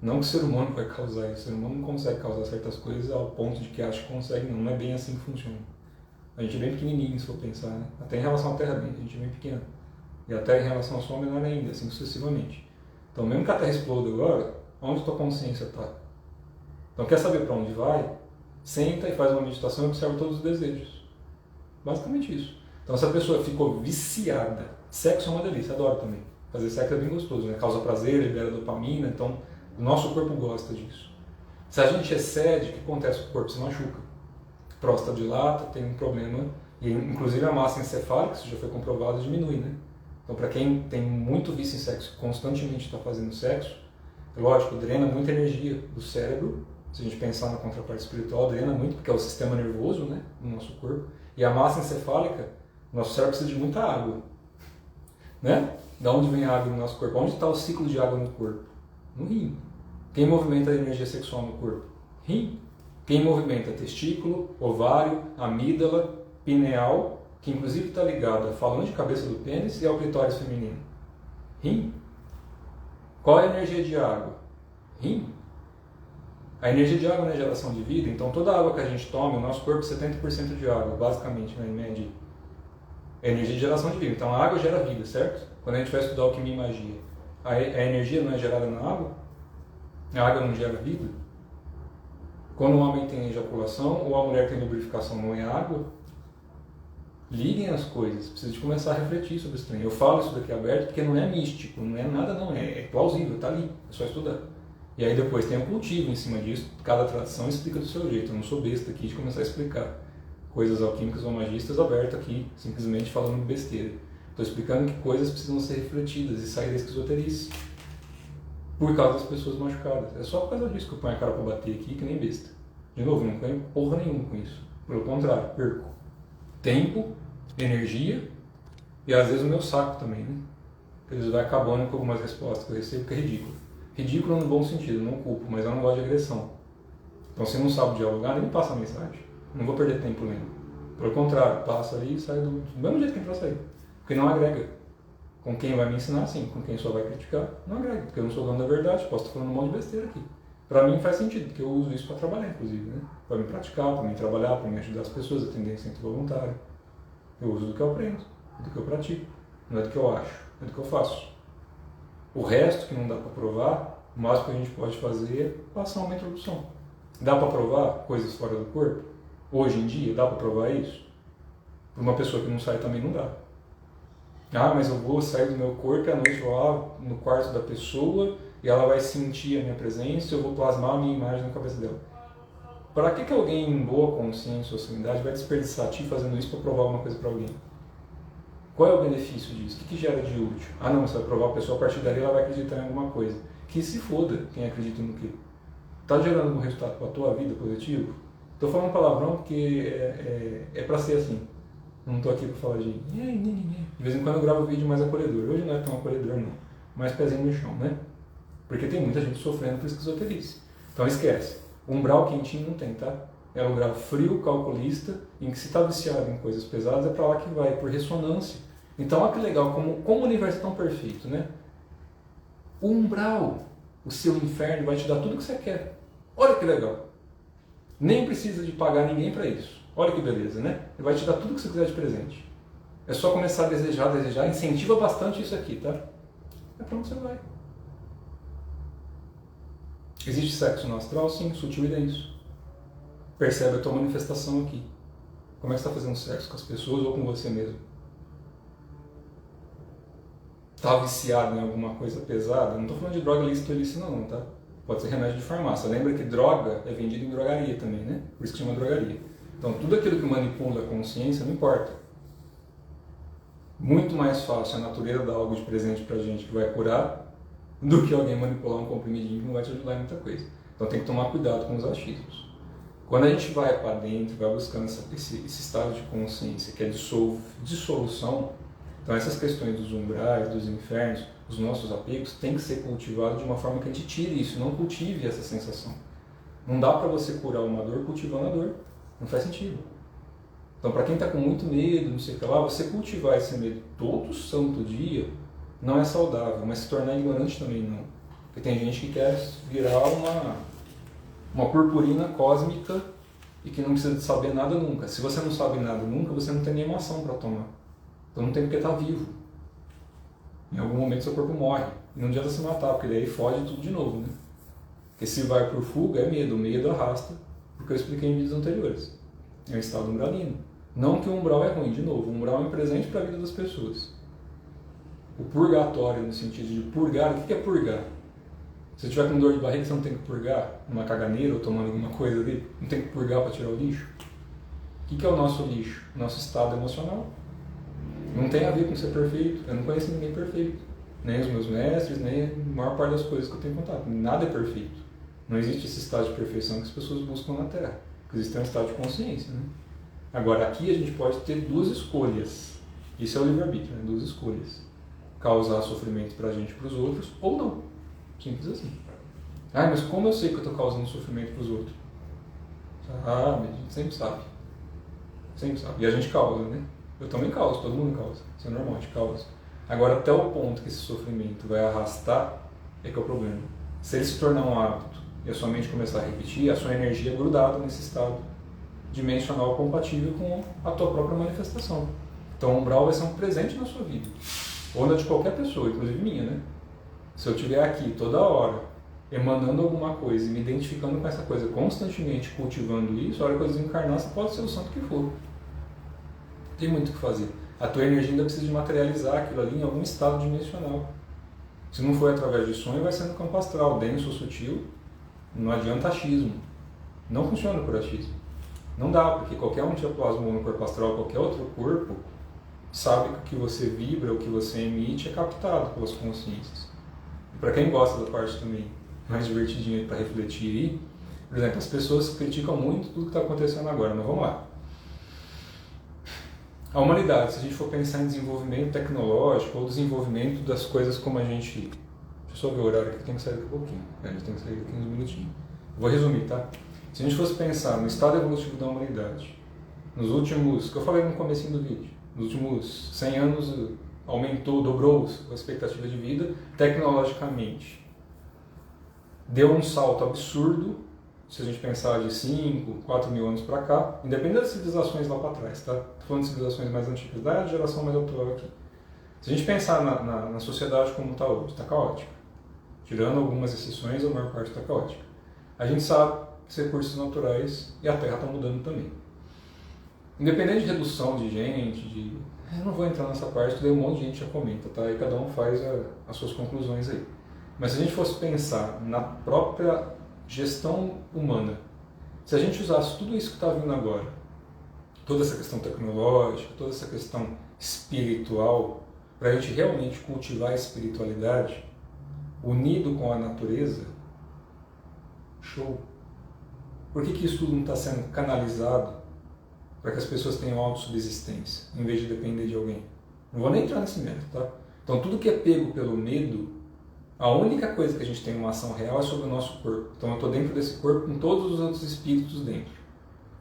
Não que o ser humano vai causar isso. O ser humano não consegue causar certas coisas ao ponto de que acha que consegue, não. Não é bem assim que funciona. A gente é bem pequenininho, se for pensar, Até em relação à Terra, a gente é bem pequeno. E a Terra em relação ao Sol é menor ainda, assim sucessivamente. Então, mesmo que a Terra exploda agora, onde tua consciência está? Então, quer saber para onde vai? Senta e faz uma meditação e observa todos os desejos. Basicamente isso. Então, se a pessoa ficou viciada, sexo é uma delícia, adoro também. Fazer sexo é bem gostoso, Causa prazer, libera dopamina, então o nosso corpo gosta disso. Se a gente excede, o que acontece? O corpo se machuca. A próstata dilata, tem um problema, e inclusive a massa encefálica, isso já foi comprovado, diminui, Então, para quem tem muito vício em sexo, constantemente está fazendo sexo, lógico, drena muita energia do cérebro. Se a gente pensar na contraparte espiritual, drena muito, porque é o sistema nervoso, no nosso corpo. E a massa encefálica, nosso cérebro precisa de muita água. Da onde vem a água no nosso corpo? Onde está o ciclo de água no corpo? No rim. Quem movimenta a energia sexual no corpo? Rim. Quem movimenta? Testículo, ovário, amígdala, pineal, que inclusive está ligado à falante de cabeça do pênis e ao clitóris feminino. Rim. Qual é a energia de água? Rim. A energia de água não é geração de vida, então toda a água que a gente toma, o nosso corpo é 70% de água, basicamente, em média. É energia de geração de vida. Então a água gera vida, certo? Quando a gente vai estudar alquimia e magia, a energia não é gerada na água? A água não gera vida? Quando o homem tem ejaculação ou a mulher tem lubrificação, não é água? Liguem as coisas, precisa de começar a refletir sobre isso também. Eu falo isso daqui aberto porque não é místico, não é nada não, é plausível, está ali, é só estudar. E aí depois tem um cultivo em cima disso, cada tradição explica do seu jeito, eu não sou besta aqui de começar a explicar coisas alquímicas ou magistas aberto aqui, simplesmente falando besteira. Estou explicando que coisas precisam ser refletidas e sair da esquizoterice por causa das pessoas machucadas. É só por causa disso que eu ponho a cara para bater aqui, que nem besta. De novo, não ganho porra nenhuma com isso. Pelo contrário, perco tempo, energia e às vezes o meu saco também, né? Às vezes vai acabando com algumas respostas que eu recebo, que é ridículo. Ridículo no bom sentido, não culpo, mas eu não gosto de agressão. Então se não sabe dialogar, nem passa a mensagem. Não vou perder tempo lendo. Pelo contrário, passa ali e sai do mesmo jeito que entrou sair. Porque não agrega. Com quem vai me ensinar, sim. Com quem só vai criticar, não agrega. Porque eu não sou dono da verdade, posso estar falando um monte de besteira aqui. Para mim faz sentido, porque eu uso isso para trabalhar, inclusive, né? Para me praticar, para me trabalhar, para me ajudar as pessoas a atender centro voluntário. Eu uso do que eu aprendo, do que eu pratico. Não é do que eu acho, é do que eu faço. O resto que não dá para provar, o máximo que a gente pode fazer é passar uma introdução. Dá para provar coisas fora do corpo? Hoje em dia, dá para provar isso? Para uma pessoa que não sai também não dá. Ah, mas eu vou sair do meu corpo e à noite vou lá no quarto da pessoa e ela vai sentir a minha presença e eu vou plasmar a minha imagem na cabeça dela. Para que alguém em boa consciência ou sanidade vai desperdiçar ti fazendo isso para provar alguma coisa para alguém? Qual é o benefício disso? O que gera de útil? Ah não, você vai provar a pessoa, a partir dali ela vai acreditar em alguma coisa. Que se foda quem acredita no quê? Está gerando algum resultado para a tua vida positivo? Estou falando palavrão porque é para ser assim. Não estou aqui para falar de... De vez em quando eu gravo vídeo mais acolhedor. Hoje não é tão acolhedor não. Mais pezinho no chão, né? Porque tem muita gente sofrendo por esquizoterice. Então esquece. Umbral quentinho não tem, tá? É um umbral frio, calculista, em que se está viciado em coisas pesadas é para lá que vai, por ressonância. Então olha que legal, como o universo é tão perfeito, né? O umbral, o seu inferno, vai te dar tudo o que você quer. Olha que legal. Nem precisa de pagar ninguém para isso. Olha que beleza, né? Ele vai te dar tudo o que você quiser de presente. É só começar a desejar, incentiva bastante isso aqui, tá? É pra onde você vai. Existe sexo no astral? Sim, sutil e denso. Percebe a tua manifestação aqui. Como é que você está fazendo sexo com as pessoas ou com você mesmo? Está viciado em alguma coisa pesada? Não estou falando de droga ilícita ou ilícita não, tá? Pode ser remédio de farmácia. Lembra que droga é vendida em drogaria também, né? Por isso que chama drogaria. Então tudo aquilo que manipula a consciência não importa. Muito mais fácil a natureza dar algo de presente pra gente que vai curar do que alguém manipular um comprimidinho que não vai te ajudar em muita coisa. Então tem que tomar cuidado com os achismos. Quando a gente vai para dentro, vai buscando esse estado de consciência que é dissolução, então essas questões dos umbrais, dos infernos, os nossos apegos, tem que ser cultivado de uma forma que a gente tire isso, não cultive essa sensação. Não dá para você curar uma dor cultivando a dor. Não faz sentido. Então, para quem está com muito medo, não sei o que lá, você cultivar esse medo todo santo dia não é saudável, mas se tornar ignorante também não. Porque tem gente que quer virar uma purpurina cósmica e que não precisa de saber nada nunca. Se você não sabe nada nunca, você não tem nenhuma ação para tomar. Então não tem porque estar vivo. Em algum momento seu corpo morre. E não adianta se matar, porque daí foge tudo de novo, né? Porque se vai por fuga, é medo. O medo arrasta, porque eu expliquei em vídeos anteriores. É um estado umbralino. Não que o umbral é ruim, de novo. O umbral é um presente para a vida das pessoas. O purgatório, no sentido de purgar, o que é purgar? Se você tiver com dor de barriga, você não tem que purgar numa caganeira ou tomando alguma coisa ali? Não tem que purgar para tirar o lixo? O que é o nosso lixo? Nosso estado emocional. Não tem a ver com ser perfeito. Eu não conheço ninguém perfeito. Nem os meus mestres, nem a maior parte das coisas que eu tenho contato. Nada é perfeito. Não existe esse estado de perfeição que as pessoas buscam na Terra. Existe um estado de consciência, né? Agora, aqui a gente pode ter duas escolhas. Isso é o livre-arbítrio, né? Duas escolhas. Causar sofrimento pra gente e pros outros, ou não. Simples assim. Ah, mas como eu sei que eu estou causando sofrimento pros outros? Ah, a gente sempre sabe. Sempre sabe. E a gente causa, né? Eu também causo, todo mundo causa. Isso é normal, a gente causa. Agora, até o ponto que esse sofrimento vai arrastar, é que é o problema. Se ele se tornar um hábito e a sua mente começar a repetir, a sua energia é grudada nesse estado dimensional compatível com a tua própria manifestação. Então o umbral vai ser um presente na sua vida. Ou na de qualquer pessoa, inclusive minha, né? Se eu estiver aqui toda hora emanando alguma coisa e me identificando com essa coisa, constantemente cultivando isso, a hora que eu desencarnar, você pode ser o santo que for. Tem muito o que fazer. A tua energia ainda precisa de materializar aquilo ali em algum estado dimensional. Se não for através de sonho, vai ser no campo astral, denso ou sutil. Não adianta achismo. Não funciona por achismo. Não dá, porque qualquer um que já plasmou no corpo astral, qualquer outro corpo, sabe que o que você vibra, o que você emite é captado pelas consciências. E para quem gosta da parte também mais divertidinha para refletir aí, por exemplo, as pessoas criticam muito tudo que está acontecendo agora, mas vamos lá. A humanidade, se a gente for pensar em desenvolvimento tecnológico ou desenvolvimento das coisas como a gente... Deixa eu só ver o horário aqui, tem que sair daqui a pouquinho. A gente tem que sair daqui uns minutinhos. Vou resumir, tá? Se a gente fosse pensar no estado evolutivo da humanidade, nos últimos, que eu falei no comecinho do vídeo, nos últimos 100 anos aumentou, dobrou a expectativa de vida tecnologicamente. Deu um salto absurdo, se a gente pensar de 5, 4 mil anos para cá, independente das civilizações lá para trás, tá? Estou falando de civilizações mais antigas, da geração mais atual aqui. Se a gente pensar na sociedade como está hoje, está caótica. Tirando algumas exceções, a maior parte está caótica. A gente sabe que os recursos naturais e a Terra estão mudando também. Independente de redução de gente, eu não vou entrar nessa parte, porque um monte de gente já comenta, tá? E cada um faz as suas conclusões aí. Mas se a gente fosse pensar na própria gestão humana, se a gente usasse tudo isso que está vindo agora, toda essa questão tecnológica, toda essa questão espiritual, para a gente realmente cultivar a espiritualidade, unido com a natureza, show! Por que isso tudo não está sendo canalizado para que as pessoas tenham autossubsistência, em vez de depender de alguém? Não vou nem entrar nesse método, tá? Então tudo que é pego pelo medo, a única coisa que a gente tem uma ação real é sobre o nosso corpo. Então eu estou dentro desse corpo com todos os outros espíritos dentro,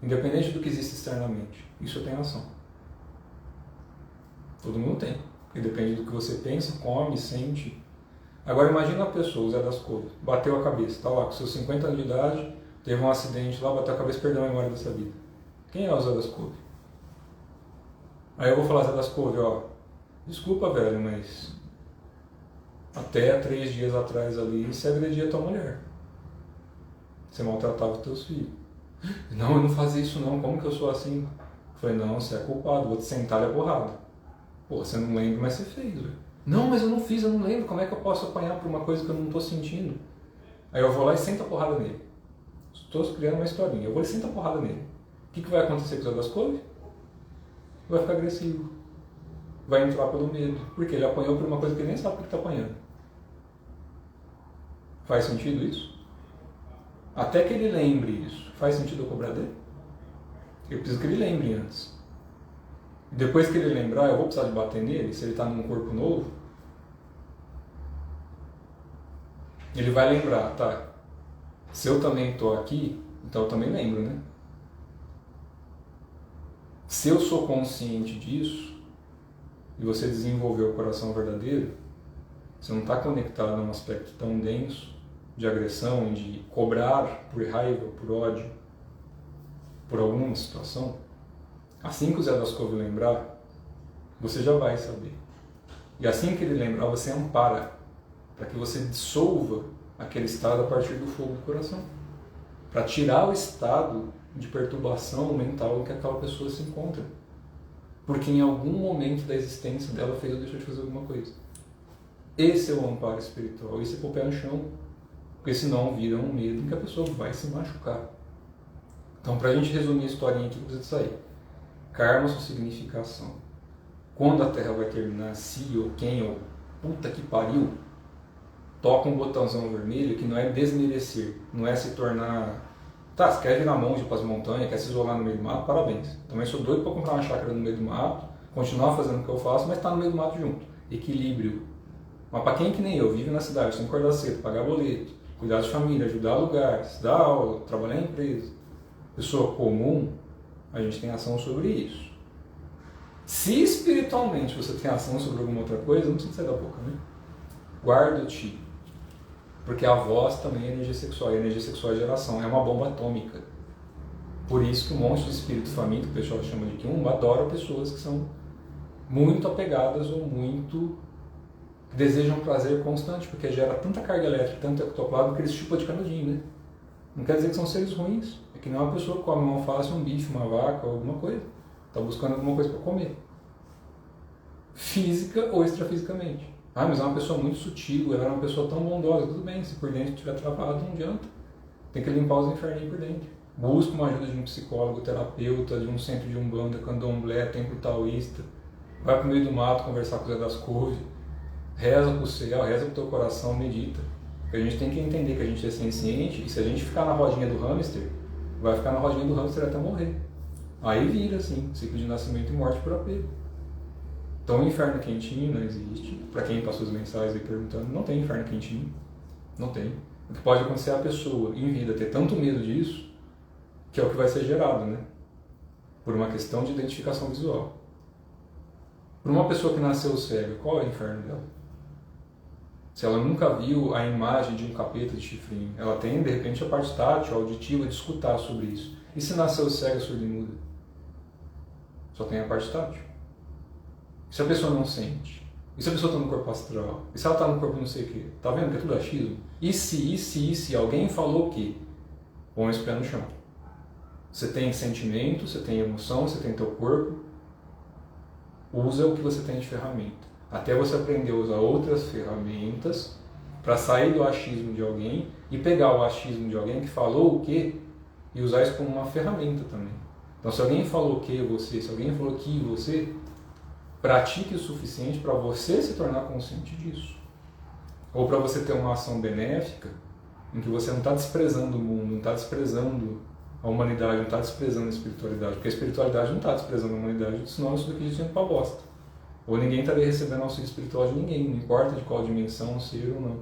independente do que existe externamente. Isso eu tenho ação. Todo mundo tem, porque depende do que você pensa, come, sente. Agora imagina uma pessoa, o Zé das Couves, bateu a cabeça, está lá com seus 50 anos de idade, teve um acidente lá, bateu a cabeça e perdeu a memória dessa vida. Quem é o Zé das Couves? Aí eu vou falar, Zé das Couves, ó, desculpa, velho, mas até 3 dias atrás ali, você agredia a tua mulher. Você maltratava os teus filhos. Não, eu não fazia isso não, como que eu sou assim? Eu falei, não, você é culpado, vou te sentar-lhe a porrada. Pô, você não lembra, mas você fez, velho. Não, mas eu não fiz, eu não lembro, como é que eu posso apanhar por uma coisa que eu não estou sentindo? Aí eu vou lá e sento a porrada nele. Estou criando uma historinha, eu vou e sento a porrada nele. O que vai acontecer com o Zé das Couves? Vai ficar agressivo. Vai entrar pelo medo, porque ele apanhou por uma coisa que ele nem sabe porque está apanhando. Faz sentido isso? Até que ele lembre isso. Faz sentido eu cobrar dele? Eu preciso que ele lembre antes. Depois que ele lembrar, eu vou precisar de bater nele, se ele está num corpo novo. Ele vai lembrar, tá? Se eu também estou aqui, então eu também lembro, né? Se eu sou consciente disso, e você desenvolveu o coração verdadeiro, você não está conectado a um aspecto tão denso de agressão, de cobrar por raiva, por ódio, por alguma situação. Assim que o Zé das Couves lembrar, você já vai saber. E assim que ele lembrar, você ampara, para que você dissolva aquele estado a partir do fogo do coração. Para tirar o estado de perturbação mental em que aquela pessoa se encontra. Porque em algum momento da existência dela fez ou deixou de fazer alguma coisa. Esse é o amparo espiritual, esse é pôr o pé no chão. Porque senão vira um medo em que a pessoa vai se machucar. Então, para a gente resumir a historinha aqui, precisa sair. Karma, sua significação. Quando a Terra vai terminar, se ou quem ou puta que pariu, toca um botãozão vermelho que não é desmerecer, não é se tornar... Tá, você quer virar monge para as montanhas, quer se isolar no meio do mato, parabéns. Também sou doido para comprar uma chácara no meio do mato, continuar fazendo o que eu faço, mas estar no meio do mato junto. Equilíbrio. Mas para quem que nem eu, vive na cidade, sem acordar cedo, pagar boleto, cuidar de família, ajudar lugares, dar aula, trabalhar em empresa, pessoa comum, a gente tem ação sobre isso. Se espiritualmente você tem ação sobre alguma outra coisa, não precisa sair da boca, né? Guarda-te. Porque a voz também é energia sexual, e a energia sexual é geração, é uma bomba atômica. Por isso que um monte de espírito faminto, que o pessoal chama de Kiumba, adora pessoas que são muito apegadas ou muito que desejam prazer constante, porque gera tanta carga elétrica, tanto ectoplasma, que eles chupam de canudinho, né? Não quer dizer que são seres ruins. É que não é uma pessoa que come uma alface, um bife, uma vaca, alguma coisa. Está buscando alguma coisa para comer. Física ou extrafisicamente. Ah, mas é uma pessoa muito sutil, ela é uma pessoa tão bondosa. Tudo bem, se por dentro estiver travado, não adianta. Tem que limpar os inferninhos por dentro. Busca uma ajuda de um psicólogo, terapeuta, de um centro de umbanda, candomblé, templo taoísta. Vai pro meio do mato conversar com o Zé das Couves. Reza pro céu, reza pro teu coração, medita. Porque a gente tem que entender que a gente é senciente e se a gente ficar na rodinha do hamster, vai ficar na rodinha do hamster até morrer. Aí vira, assim, ciclo de nascimento e morte por apego. Então o inferno quentinho não existe. Para quem passou os mensais aí perguntando, não tem inferno quentinho. Não tem. O que pode acontecer é a pessoa, em vida, ter tanto medo disso, que é o que vai ser gerado, né? Por uma questão de identificação visual. Para uma pessoa que nasceu cega, qual é o inferno dela? Se ela nunca viu a imagem de um capeta de chifrinho, ela tem, de repente, a parte tátil, auditiva, de escutar sobre isso. E se nasceu cega, surda e muda? Só tem a parte tátil. E se a pessoa não sente? E se a pessoa está no corpo astral? E se ela está no corpo não sei o quê? Tá vendo que é tudo achismo? E se alguém falou o quê? Põe esse pé no chão. Você tem sentimento, você tem emoção, você tem teu corpo. Usa o que você tem de ferramenta. Até você aprender a usar outras ferramentas para sair do achismo de alguém e pegar o achismo de alguém que falou o quê e usar isso como uma ferramenta também. Então, se alguém falou o que você, se alguém falou que você, pratique o suficiente para você se tornar consciente disso. Ou para você ter uma ação benéfica em que você não está desprezando o mundo, não está desprezando a humanidade, não está desprezando a espiritualidade. Porque a espiritualidade não está desprezando a humanidade, senão isso daqui já tinha para bosta. Ou ninguém estaria recebendo auxílio espiritual de ninguém, não importa de qual dimensão, ser ou não.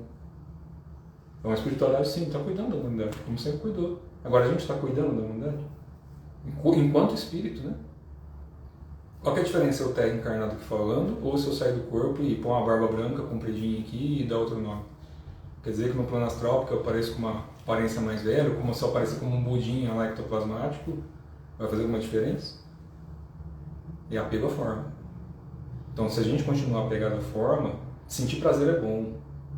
Então a espiritualidade sim, está cuidando da humanidade, como sempre cuidou. Agora a gente está cuidando da humanidade? Enquanto espírito, né? Qual que é a diferença eu ter encarnado aqui falando, ou se eu sair do corpo e pôr uma barba branca compridinha aqui e dar outro nome? Quer dizer que no plano astral, porque eu apareço com uma aparência mais velha, como se eu aparecer como um budinha lá ectoplasmático, vai fazer alguma diferença? É apego à forma. Então, se a gente continuar apegado à forma, sentir prazer é bom,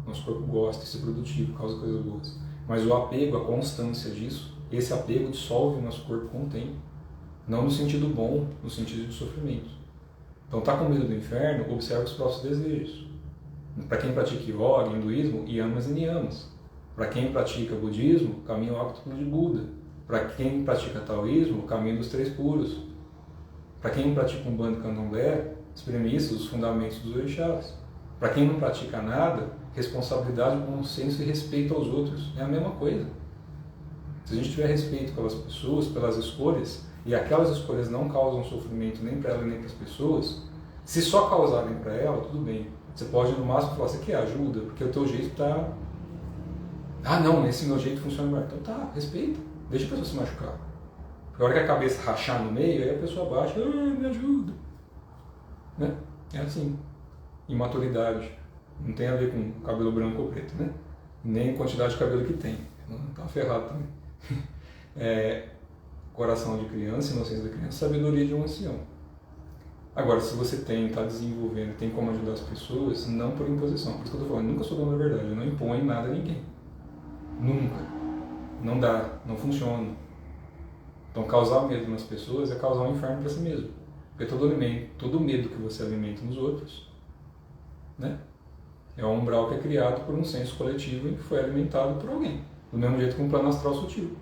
nosso corpo gosta, isso é produtivo, causa coisas boas. Mas o apego, a constância disso, esse apego dissolve o nosso corpo com o tempo. Não no sentido bom, no sentido de sofrimento. Então, tá com medo do inferno, observa os próprios desejos. Para quem pratica yoga, hinduísmo, yamas e niyamas. Para quem pratica budismo, caminho óctuplo de Buda. Para quem pratica taoísmo, caminho dos três puros. Para quem pratica umbanda e candomblé, as premissas, os fundamentos dos orixás. Para quem não pratica nada, responsabilidade, bom senso e respeito aos outros. É a mesma coisa. Se a gente tiver respeito pelas pessoas, pelas escolhas, e aquelas escolhas não causam sofrimento nem para ela nem para as pessoas, se só causarem para ela, tudo bem. Você pode no máximo falar, você quer ajuda? Porque o teu jeito está... Ah não, esse meu jeito funciona melhor. Então tá, respeita. Deixa a pessoa se machucar. Porque a hora que a cabeça rachar no meio, aí a pessoa baixa, me ajuda. Né? É assim. Imaturidade. Não tem a ver com cabelo branco ou preto, né? Nem quantidade de cabelo que tem. Não tá ferrado também. Coração de criança, inocência da criança, sabedoria de um ancião. Agora, se você está desenvolvendo, tem como ajudar as pessoas, não por imposição. Por isso que eu estou falando, nunca sou dono da verdade, eu não imponho nada a ninguém. Nunca. Não dá, não funciona. Então, causar medo nas pessoas é causar um inferno para si mesmo. Porque todo medo que você alimenta nos outros, né, é um umbral que é criado por um senso coletivo e que foi alimentado por alguém. Do mesmo jeito que um plano astral sutil.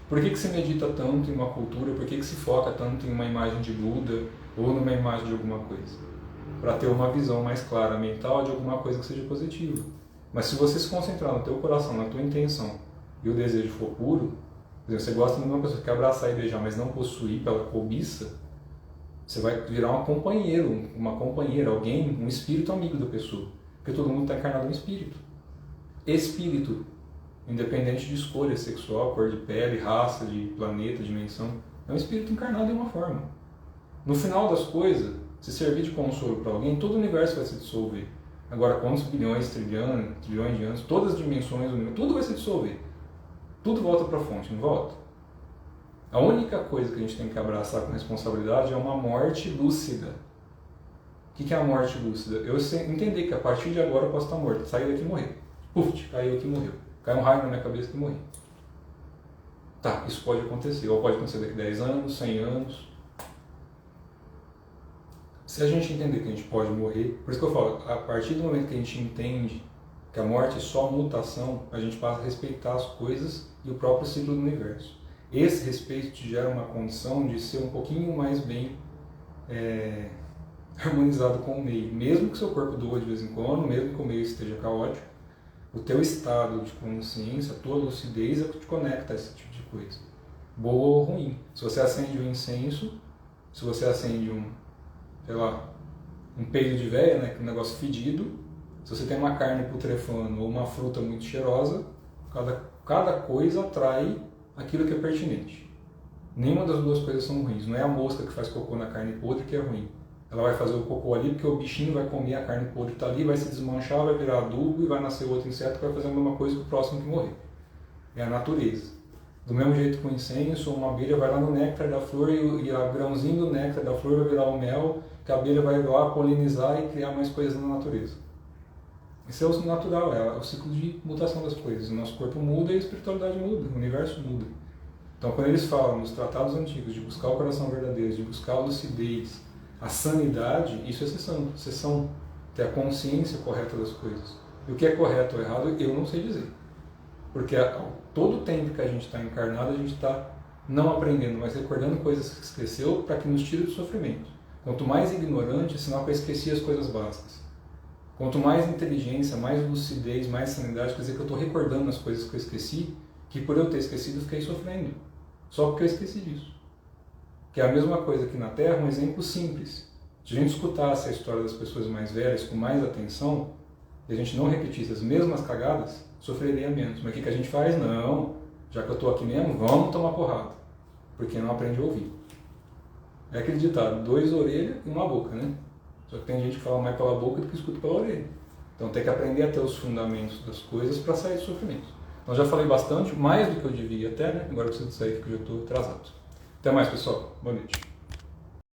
Por que se medita tanto em uma cultura? Por que se foca tanto em uma imagem de Buda ou numa imagem de alguma coisa? Para ter uma visão mais clara mental de alguma coisa que seja positiva. Mas se você se concentrar no teu coração, na tua intenção, e o desejo for puro, por exemplo, você gosta de uma pessoa que quer abraçar e beijar, mas não possuir pela cobiça, você vai virar um companheiro, uma companheira, alguém, um espírito amigo da pessoa. Porque todo mundo está encarnado em espírito. Espírito, independente de escolha sexual, cor de pele, raça, de planeta, dimensão, é um espírito encarnado em uma forma. No final das coisas, se servir de consolo para alguém, todo o universo vai se dissolver. Agora, quantos bilhões, trilhões de anos, todas as dimensões do universo, tudo vai se dissolver. Tudo volta para a fonte, não volta? A única coisa que a gente tem que abraçar com responsabilidade é uma morte lúcida, que é a morte lúcida? Eu entender que a partir de agora eu posso estar morto, sair daqui e morrer. Puf, caiu aqui e morreu. Caiu um raio na minha cabeça e morri. Tá, isso pode acontecer. Ou pode acontecer daqui a 10 anos, 100 anos. Se a gente entender que a gente pode morrer, por isso que eu falo, a partir do momento que a gente entende que a morte é só mutação, a gente passa a respeitar as coisas e o próprio ciclo do universo. Esse respeito te gera uma condição de ser um pouquinho mais bem harmonizado com o meio. Mesmo que seu corpo doa de vez em quando, mesmo que o meio esteja caótico, o teu estado de consciência, a tua lucidez é o que te conecta a esse tipo de coisa. Boa ou ruim. Se você acende um incenso, se você acende um peido de véia, né, um negócio fedido, se você tem uma carne putrefando ou uma fruta muito cheirosa, cada coisa atrai aquilo que é pertinente. Nenhuma das duas coisas são ruins. Não é a mosca que faz cocô na carne podre que é ruim. Ela vai fazer o cocô ali porque o bichinho vai comer a carne podre que está ali, vai se desmanchar, vai virar adubo e vai nascer outro inseto que vai fazer a mesma coisa que o próximo que morrer. É a natureza. Do mesmo jeito que o incenso, uma abelha vai lá no néctar da flor e o grãozinho do néctar da flor vai virar o mel, que a abelha vai lá polinizar e criar mais coisas na natureza. Isso é o natural, é o ciclo de mutação das coisas. O nosso corpo muda e a espiritualidade muda, o universo muda. Então, quando eles falam nos tratados antigos de buscar o coração verdadeiro, de buscar a lucidez, a sanidade, isso é sessão, ter a consciência correta das coisas. E o que é correto ou errado, eu não sei dizer. Porque todo o tempo que a gente está encarnado, a gente está não aprendendo, mas recordando coisas que esqueceu para que nos tire do sofrimento. Quanto mais ignorante, é sinal que eu esqueci as coisas básicas. Quanto mais inteligência, mais lucidez, mais sanidade, quer dizer que eu estou recordando as coisas que eu esqueci, que por eu ter esquecido eu fiquei sofrendo. Só porque eu esqueci disso. Que é a mesma coisa aqui na Terra, um exemplo simples. Se a gente escutasse a história das pessoas mais velhas com mais atenção, e a gente não repetisse as mesmas cagadas, sofreria menos. Mas o que a gente faz? Não, já que eu estou aqui mesmo, vamos tomar porrada. Porque não aprende a ouvir. É aquele ditado, 2 orelhas e uma boca, né? Só que tem gente que fala mais pela boca do que escuta pela orelha. Então tem que aprender a ter os fundamentos das coisas para sair do sofrimento. Então já falei bastante, mais do que eu devia até, né? Agora eu preciso sair porque eu já estou atrasado. Até mais, pessoal. Boa noite.